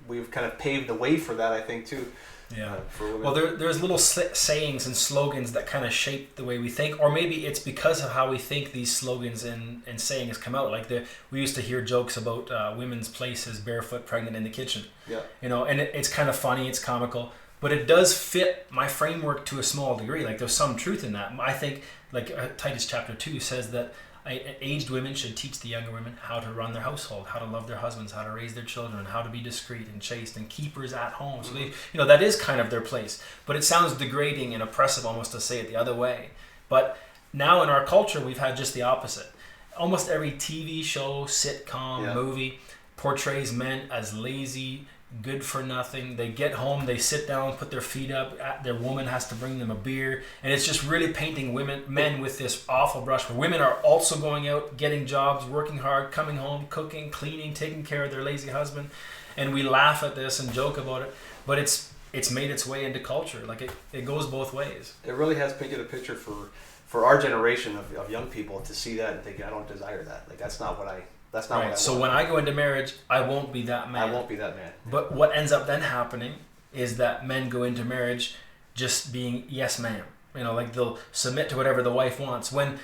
We've kind of paved the way for that, I think, too. Yeah. For women. Well, there's little sayings and slogans that kind of shape the way we think, or maybe it's because of how we think these slogans and sayings come out. Like we used to hear jokes about women's place as barefoot, pregnant in the kitchen. Yeah. And it's kind of funny, it's comical, but it does fit my framework to a small degree. Like there's some truth in that. I think like Titus chapter 2 says that aged women should teach the younger women how to run their household, how to love their husbands, how to raise their children, how to be discreet and chaste and keepers at home. So they, that is kind of their place. But it sounds degrading and oppressive almost to say it the other way. But now in our culture, we've had just the opposite. Almost every TV show, sitcom, movie portrays men as lazy, good for nothing. They get home, they sit down, put their feet up, their woman has to bring them a beer, and it's just really painting men with this awful brush where women are also going out, getting jobs, working hard, coming home, cooking, cleaning, taking care of their lazy husband, and we laugh at this and joke about it, but it's made its way into culture. Like it goes both ways. It really has painted a picture for our generation of young people to see that and think, I don't desire that. Like that's not what I want. So when I go into marriage, I won't be that man. I won't be that man. But what ends up then happening is that men go into marriage just being yes ma'am. Like they'll submit to whatever the wife wants. When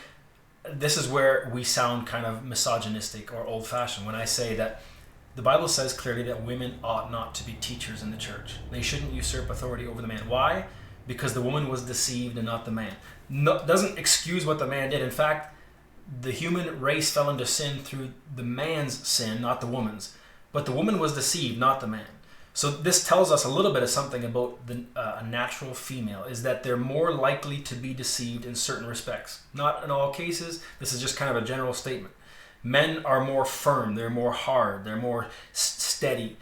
this is where we sound kind of misogynistic or old-fashioned when I say that the Bible says clearly that women ought not to be teachers in the church. They shouldn't usurp authority over the man. Why? Because the woman was deceived and not the man. Doesn't excuse what the man did. In fact, the human race fell into sin through the man's sin, not the woman's. But the woman was deceived, not the man. So this tells us a little bit of something about a natural female, is that they're more likely to be deceived in certain respects. Not in all cases. This is just kind of a general statement. Men are more firm, they're more hard, they're more steady.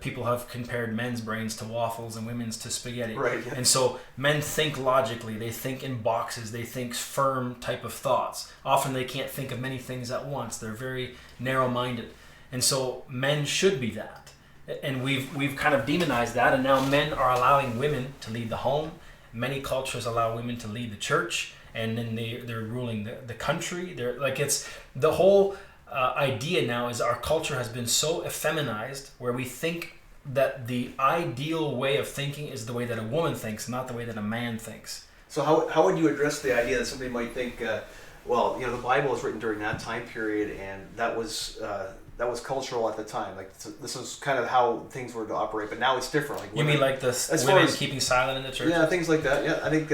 People have compared men's brains to waffles and women's to spaghetti. Right. And so men think logically, they think in boxes, they think firm type of thoughts. Often they can't think of many things at once. They're very narrow-minded. And so men should be that. And we've kind of demonized that, and now men are allowing women to lead the home. Many cultures allow women to lead the church, and then they're ruling the country. They're like, it's the whole idea now is our culture has been so effeminized, where we think that the ideal way of thinking is the way that a woman thinks, not the way that a man thinks. So how would you address the idea that somebody might think, well, the Bible was written during that time period, and that was cultural at the time. Like, this was kind of how things were to operate, but now it's different. Like, you mean like this women keeping silent in the church? Yeah, things like that. Yeah, I think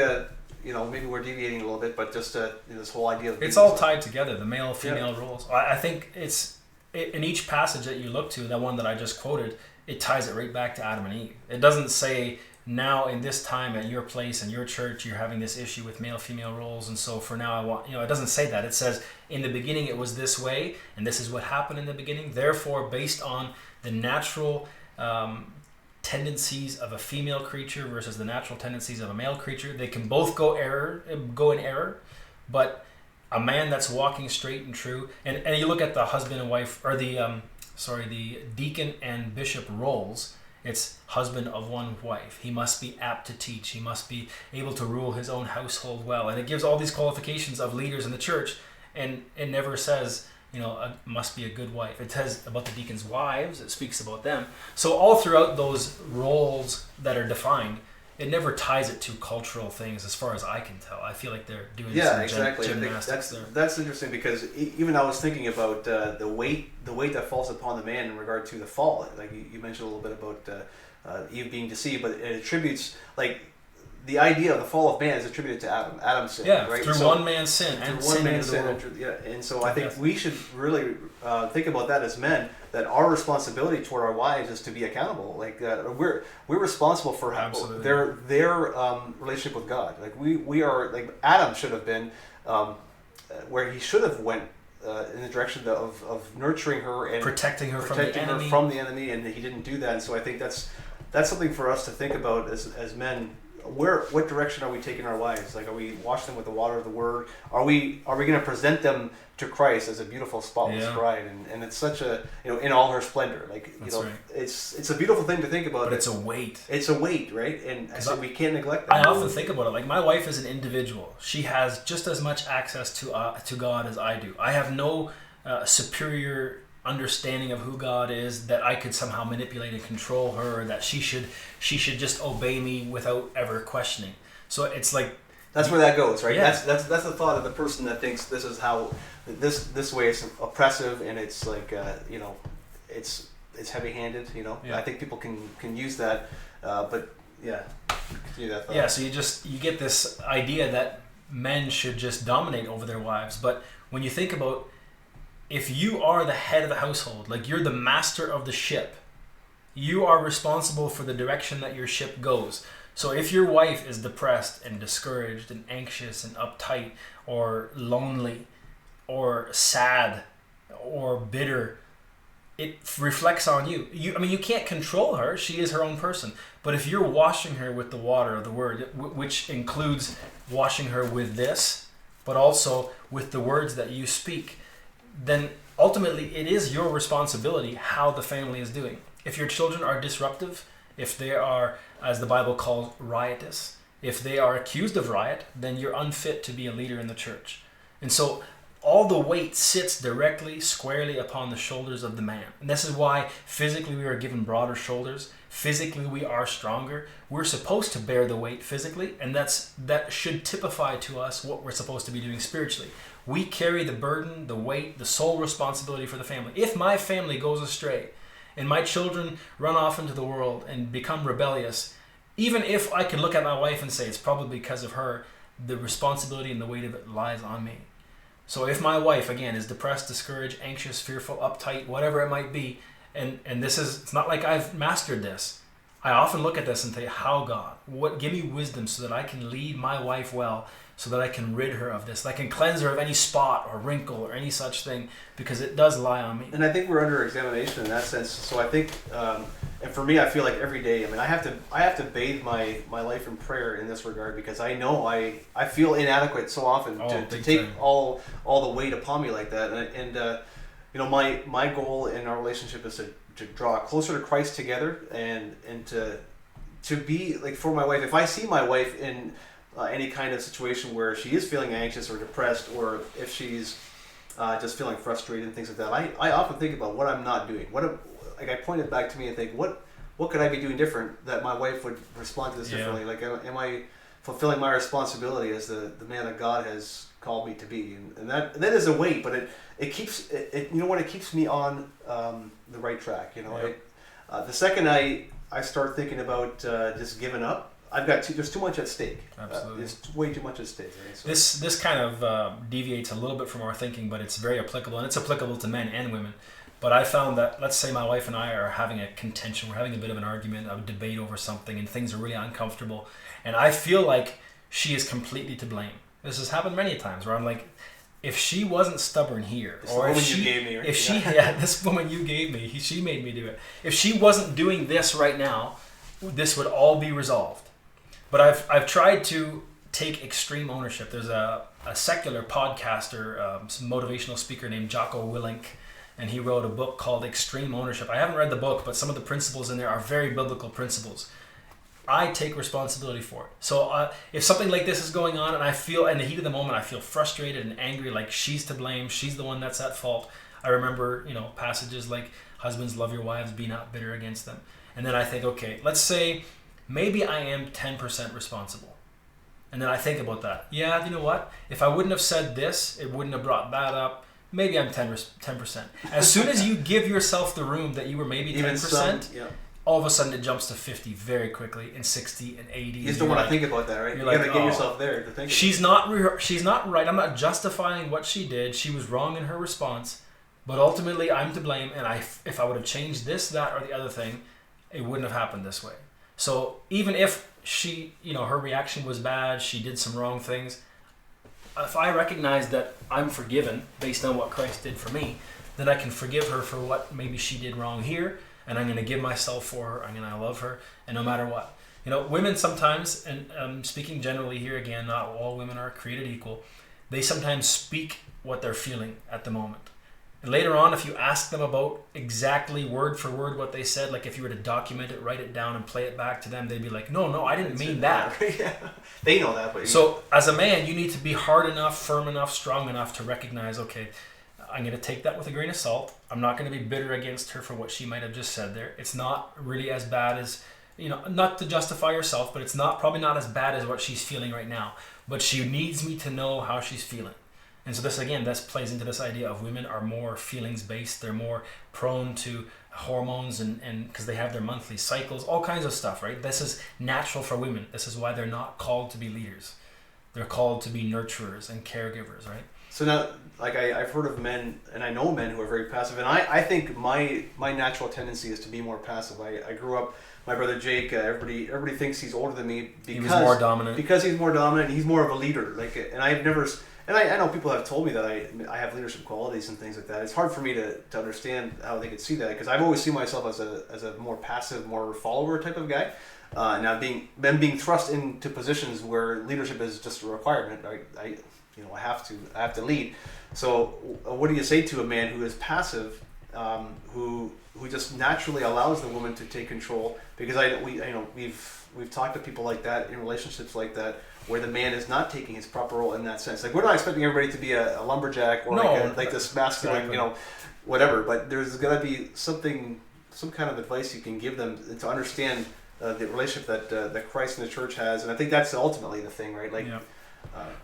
maybe we're deviating a little bit, but just this whole idea of it's all tied together. The male female roles. I think in each passage that you look to, that one that I just quoted, it ties it right back to Adam and Eve. It doesn't say, now in this time at your place and your church you're having this issue with male female roles, and so for now I want, it doesn't say that. It says in the beginning it was this way, and this is what happened in the beginning. Therefore, based on the natural tendencies of a female creature versus the natural tendencies of a male creature, they can both go in error, but a man that's walking straight and true, and you look at the husband and wife, or the deacon and bishop roles. It's husband of one wife. He must be apt to teach. He must be able to rule his own household well. And it gives all these qualifications of leaders in the church. And it never says, must be a good wife. It says about the deacons' wives. It speaks about them. So all throughout those roles that are defined, it never ties it to cultural things as far as I can tell. I feel like they're doing exactly. gymnastics there. That's interesting, because even I was thinking about the weight that falls upon the man in regard to the fall. Like you mentioned a little bit about Eve being deceived, but it attributes, like, the idea of the fall of man is attributed to Adam. Adam's sin, right? Through one man's sin and sin into the world. And so I think we should really think about that as men, that our responsibility toward our wives is to be accountable. Like, we're responsible for their relationship with God. Like, we are, like, Adam should have been where he should have went in the direction of nurturing her and protecting her from the enemy, and he didn't do that. And so I think that's something for us to think about as men. What direction are we taking our wives? Like, are we washing them with the water of the word? Are we going to present them to Christ as a beautiful, spotless bride? And it's such a, in all her splendor. Like, right. It's a beautiful thing to think about. But it's a weight. It's a weight, right? And so we can't neglect that. I often think about it. Like, my wife is an individual. She has just as much access to God as I do. I have no superior understanding of who God is that I could somehow manipulate and control her, or that she should just obey me without ever questioning. So it's like, that's where that goes, right? Yeah. That's the thought of the person that thinks this is how this way is oppressive, and it's like it's heavy-handed. Yeah. I think people can use that, but continue that thought. Yeah. So you get this idea that men should just dominate over their wives, but when you think about, if you are the head of the household, like, you're the master of the ship, you are responsible for the direction that your ship goes. So if your wife is depressed and discouraged and anxious and uptight or lonely or sad or bitter, it reflects on you. You can't control her. She is her own person. But if you're washing her with the water of the word, which includes washing her with this, but also with the words that you speak, then ultimately it is your responsibility how the family is doing. If your children are disruptive, if they are, as the Bible calls, riotous, if they are accused of riot, then you're unfit to be a leader in the church. And so all the weight sits directly, squarely upon the shoulders of the man. And this is why physically we are given broader shoulders. Physically we are stronger. We're supposed to bear the weight physically, and that should typify to us what we're supposed to be doing spiritually. We carry the burden, the weight, the sole responsibility for the family. If my family goes astray and my children run off into the world and become rebellious, even if I could look at my wife and say it's probably because of her, the responsibility and the weight of it lies on me. So if my wife, again, is depressed, discouraged, anxious, fearful, uptight, whatever it might be, and it's not like I've mastered this. I often look at this and say, how, God? Give me wisdom so that I can lead my wife well, so that I can rid her of this, that I can cleanse her of any spot or wrinkle or any such thing, because it does lie on me. And I think we're under examination in that sense. So I think, and for me, I feel like every day, I have to bathe my life in prayer in this regard, because I know I feel inadequate so often to take all the weight upon me like that. And my goal in our relationship is draw closer to Christ together, and to be like for my wife. If I see my wife in any kind of situation where she is feeling anxious or depressed, or if she's just feeling frustrated and things like that, I often think about what I'm not doing. Like I point it back to me and think, what could I be doing different that my wife would respond to this differently? Like, am I fulfilling my responsibility as the man that God has called me to be? And that is a weight, but it keeps it you know what, it keeps me on the right track. You know, the second I start thinking about just giving up, there's too much at stake. Absolutely. There's way too much at stake. Right? So This kind of deviates a little bit from our thinking, but it's very applicable, and it's applicable to men and women. But I found that, let's say my wife and I are having a contention, we're having a bit of an argument, a debate over something, and things are really uncomfortable, and I feel like she is completely to blame. This has happened many times where I'm like, if she wasn't stubborn here, or if she, gave me, right? This woman you gave me, she made me do it. If she wasn't doing this right now, this would all be resolved. But I've tried to take extreme ownership. There's a secular podcaster, some motivational speaker named Jocko Willink, and he wrote a book called Extreme Ownership. I haven't read the book, but some of the principles in there are very biblical principles. I take responsibility for it. So if something like this is going on and I feel, in the heat of the moment, I feel frustrated and angry, like she's to blame, she's the one that's at fault. I remember, passages like, husbands, love your wives, be not bitter against them. And then I think, okay, let's say maybe I am 10% responsible. And then I think about that. Yeah, you know what? If I wouldn't have said this, it wouldn't have brought that up. Maybe I'm 10%. As soon as you give yourself the room that you were maybe 10%, all of a sudden it jumps to 50 very quickly, and 60 and 80. You just don't want to think about that, right? You got to get yourself there to think. She's not right. I'm not justifying what she did. She was wrong in her response, but ultimately I'm to blame. And if I would have changed this, that, or the other thing, it wouldn't have happened this way. So even if she, her reaction was bad, she did some wrong things, if I recognize that I'm forgiven based on what Christ did for me, then I can forgive her for what maybe she did wrong here, and I'm going to give myself for her. I'm going to love her, and no matter what. Women sometimes, and I'm speaking generally here again, not all women are created equal, they sometimes speak what they're feeling at the moment. And later on, if you ask them about exactly word for word what they said, like if you were to document it, write it down, and play it back to them, they'd be like, no, I didn't mean that. Yeah. They know that. But so as a man, you need to be hard enough, firm enough, strong enough to recognize, okay, I'm going to take that with a grain of salt. I'm not going to be bitter against her for what she might have just said there. It's not really as bad as, not to justify yourself, but it's probably not as bad as what she's feeling right now. But she needs me to know how she's feeling. And so this plays into this idea of women are more feelings based. They're more prone to hormones and because they have their monthly cycles, all kinds of stuff, right? This is natural for women. This is why they're not called to be leaders. They're called to be nurturers and caregivers, right? So now, like I've heard of men, and I know men who are very passive, and I think my natural tendency is to be more passive. I grew up, my brother Jake, everybody thinks he's older than me because he was more dominant. Because he's more dominant, he's more of a leader. And I know people have told me that I have leadership qualities and things like that. It's hard for me to understand how they could see that, because I've always seen myself as a more passive, more follower type of guy. Now being thrust into positions where leadership is just a requirement. I have to lead. So what do you say to a man who is passive, who just naturally allows the woman to take control? Because we've talked to people like that in relationships like that, where the man is not taking his proper role in that sense. Like, we're not expecting everybody to be a lumberjack or like this masculine, exactly. Whatever. But there's got to be some kind of advice you can give them to understand the relationship that Christ and the church has. And I think that's ultimately the thing, right? Like,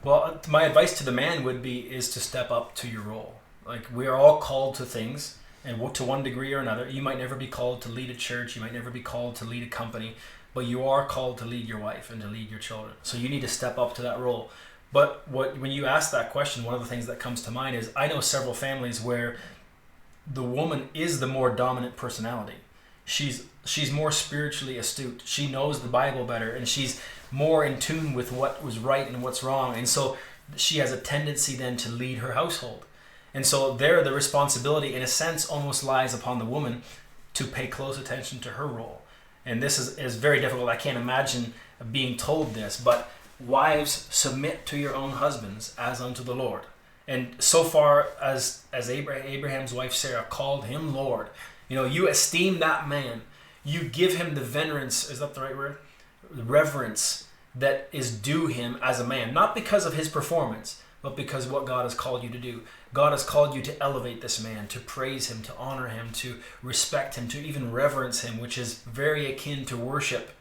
well, my advice to the man is to step up to your role. Like, we are all called to things, and to one degree or another. You might never be called to lead a church. You might never be called to lead a company. But you are called to lead your wife and to lead your children. So you need to step up to that role. But when you ask that question, one of the things that comes to mind is, I know several families where the woman is the more dominant personality. She's more spiritually astute. She knows the Bible better, and she's more in tune with what was right and what's wrong. And so she has a tendency then to lead her household. And so there, the responsibility, in a sense, almost lies upon the woman to pay close attention to her role. And this is very difficult. I can't imagine being told this, but wives, submit to your own husbands as unto the Lord. And so far as Abraham's wife Sarah called him Lord, You esteem that man. You give him the venerance, is that the right word? Reverence that is due him as a man, not because of his performance, but because what God has called you to do. God has called you to elevate this man, to praise him, to honor him, to respect him, to even reverence him, which is very akin to worship.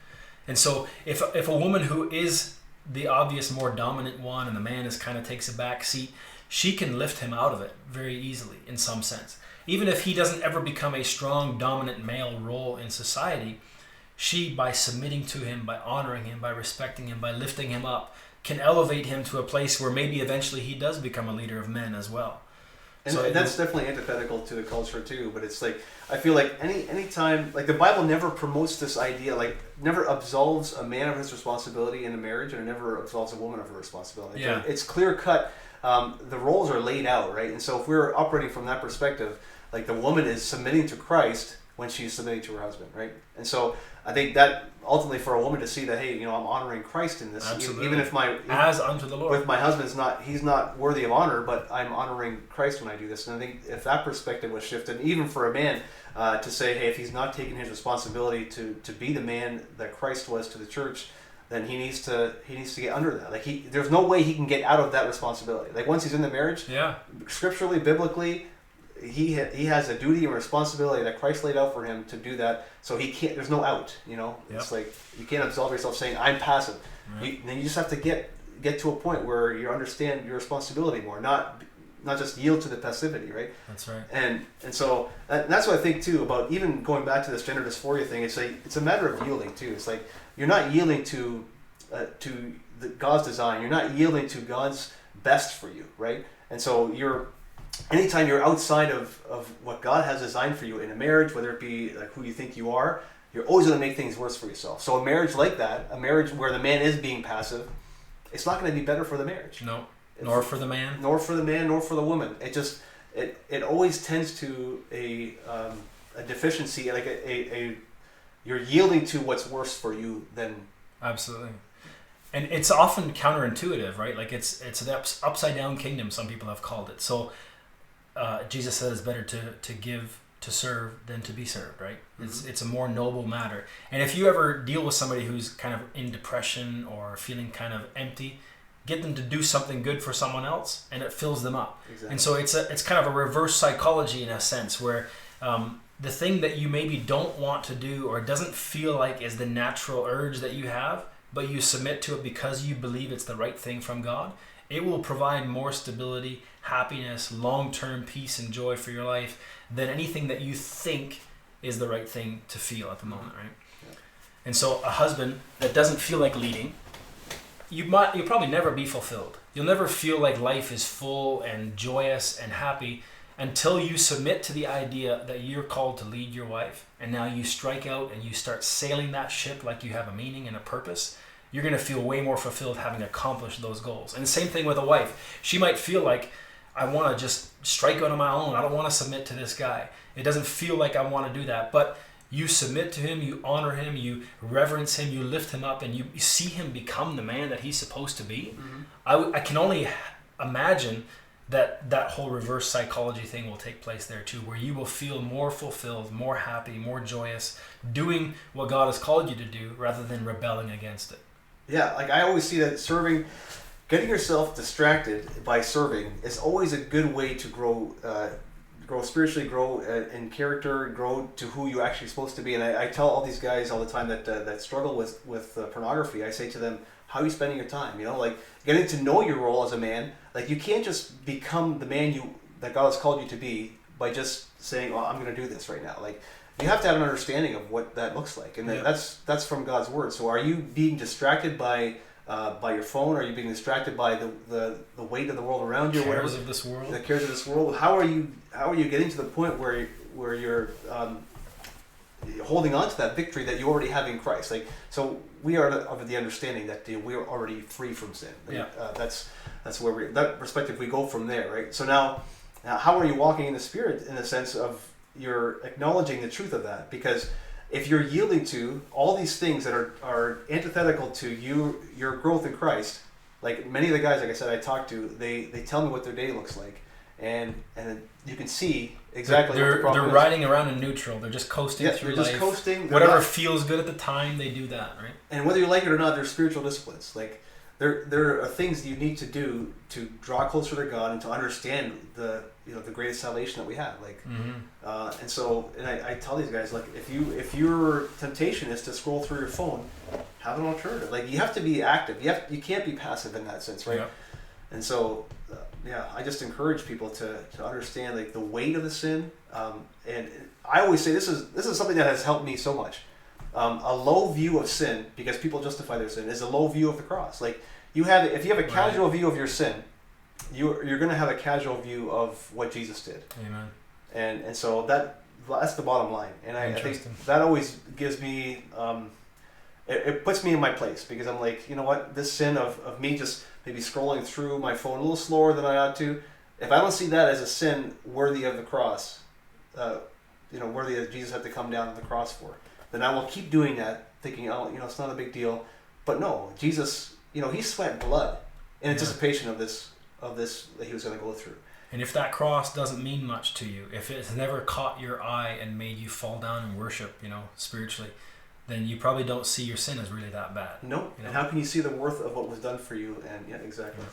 And so if a woman who is the obvious more dominant one and the man is kind of takes a back seat, she can lift him out of it very easily in some sense. Even if he doesn't ever become a strong, dominant male role in society, she, by submitting to him, by honoring him, by respecting him, by lifting him up, can elevate him to a place where maybe eventually he does become a leader of men as well. And that's definitely antithetical to the culture too. But it's like, I feel like any time, like the Bible never promotes this idea, like never absolves a man of his responsibility in a marriage, and it never absolves a woman of her responsibility. Yeah. It's clear cut. The roles are laid out, right? And so if we're operating from that perspective, like the woman is submitting to Christ when she's submitting to her husband, right? And so I think that ultimately for a woman to see that, hey, I'm honoring Christ in this, even if as unto the Lord. With my husband's he's not worthy of honor, but I'm honoring Christ when I do this. And I think if that perspective was shifted, even for a man to say, hey, if he's not taking his responsibility to be the man that Christ was to the church, then he needs to get under that. Like there's no way he can get out of that responsibility. Like once he's in the marriage, scripturally, biblically, he has a duty and responsibility that Christ laid out for him to do that. So he can't. There's no out. It's like you can't absolve yourself saying I'm passive. Right. Then you just have to get to a point where you understand your responsibility more, not just yield to the passivity, right? That's right. And so that's what I think too about even going back to this gender dysphoria thing. It's a matter of yielding too. It's like you're not yielding to God's design. You're not yielding to God's best for you, right? And so anytime you're outside of what God has designed for you in a marriage, whether it be like who you think you are, you're always going to make things worse for yourself. So a marriage like that, a marriage where the man is being passive, it's not going to be better for the marriage. No, nor for the man. Nor for the man, nor for the woman. It always tends to a deficiency, like you're yielding to what's worse for you than... Absolutely. And it's often counterintuitive, right? Like it's an upside down kingdom, some people have called it. So Jesus said it's better to give, to serve than to be served, right? Mm-hmm. It's a more noble matter. And if you ever deal with somebody who's kind of in depression or feeling kind of empty, get them to do something good for someone else and it fills them up. Exactly. And so it's kind of a reverse psychology in a sense where the thing that you maybe don't want to do or doesn't feel like is the natural urge that you have, but you submit to it because you believe it's the right thing from God, it will provide more stability, happiness, long-term peace and joy for your life than anything that you think is the right thing to feel at the moment, right? Yeah. And so a husband that doesn't feel like leading, you'll probably never be fulfilled. You'll never feel like life is full and joyous and happy until you submit to the idea that you're called to lead your wife. And now you strike out and you start sailing that ship like you have a meaning and a purpose. You're going to feel way more fulfilled having accomplished those goals. And the same thing with a wife. She might feel like, I want to just strike out on my own. I don't want to submit to this guy. It doesn't feel like I want to do that. But you submit to him, you honor him, you reverence him, you lift him up, and you see him become the man that he's supposed to be. Mm-hmm. I can only imagine that whole reverse psychology thing will take place there too, where you will feel more fulfilled, more happy, more joyous, doing what God has called you to do rather than rebelling against it. Yeah, like I always see that getting yourself distracted by serving is always a good way to grow spiritually, grow in character, grow to who you're actually supposed to be. And I tell all these guys all the time that struggle with pornography, I say to them, how are you spending your time? Like getting to know your role as a man. Like you can't just become the man that God has called you to be by just saying, "Oh, I'm going to do this right now." Like you have to have an understanding of what that looks like, and that's from God's word. So are you being distracted by your phone? Are you being distracted by the weight of the world around you? The cares of this world. The cares of this world. How are you getting to the point where you're holding on to that victory that you already have in Christ? Like, so we are of the understanding that we are already free from sin. That's where that perspective we go from there, right? So now how are you walking in the Spirit in the sense of you're acknowledging the truth of that? Because if you're yielding to all these things that are antithetical to your growth in Christ, like many of the guys, like I said, I talk to, they tell me what their day looks like, and you can see exactly what the problem they're is. riding around in neutral. They're just coasting through they're life. just coasting. Whatever feels good at the time, they do that, right? And whether you like it or not, there's spiritual disciplines. Like there are things you need to do to draw closer to God and to understand the greatest salvation that we have. Like, and I tell these guys, like, if your temptation is to scroll through your phone, have an alternative. Like, you have to be active. You can't be passive in that sense, right? Yeah. And so, I just encourage people to understand like the weight of the sin. And I always say this is something that has helped me so much. A low view of sin, because people justify their sin, is a low view of the cross. Like if you have a casual view of your sin, you're going to have a casual view of what Jesus did. Amen. And so that's the bottom line. And I think that always gives me it puts me in my place, because I'm like, you know what, this sin of me just maybe scrolling through my phone a little slower than I ought to, if I don't see that as a sin worthy of the cross, worthy of Jesus had to come down to the cross for, then I will keep doing that, thinking, it's not a big deal. But no, Jesus, he sweat blood in anticipation of this that he was going to go through. And if that cross doesn't mean much to you, if it's never caught your eye and made you fall down and worship, spiritually, then you probably don't see your sin as really that bad. No. And how can you see the worth of what was done for you? And yeah, exactly. Yeah.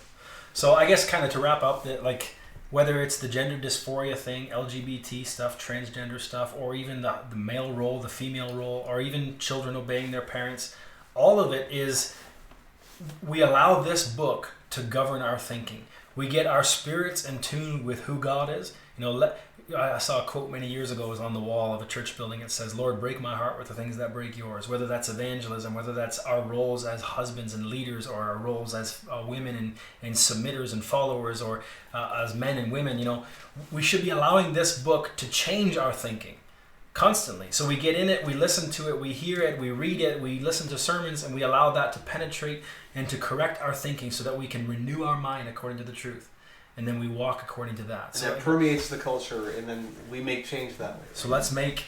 So I guess kind of to wrap up, that like whether it's the gender dysphoria thing, LGBT stuff, transgender stuff, or even the male role, the female role, or even children obeying their parents, all of it is, we allow this book to govern our thinking. We get our spirits in tune with who God is. I saw a quote many years ago, it was on the wall of a church building. It says, "Lord, break my heart with the things that break yours." Whether that's evangelism, whether that's our roles as husbands and leaders, or our roles as women and submitters and followers, or as men and women, we should be allowing this book to change our thinking constantly. So we get in it, we listen to it, we hear it, we read it, we listen to sermons, and we allow that to penetrate and to correct our thinking so that we can renew our mind according to the truth. And then we walk according to that. And that permeates the culture, and then we make change that way. So let's make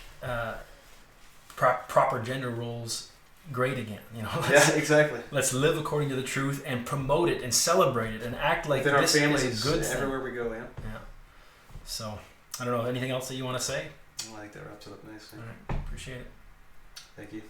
proper gender roles great again. Yeah, exactly. Let's live according to the truth and promote it and celebrate it and act like within this our families, is a good thing. Everywhere we go, yeah. So, I don't know, anything else that you want to say? I think that wraps it up nicely. All right, appreciate it. Thank you.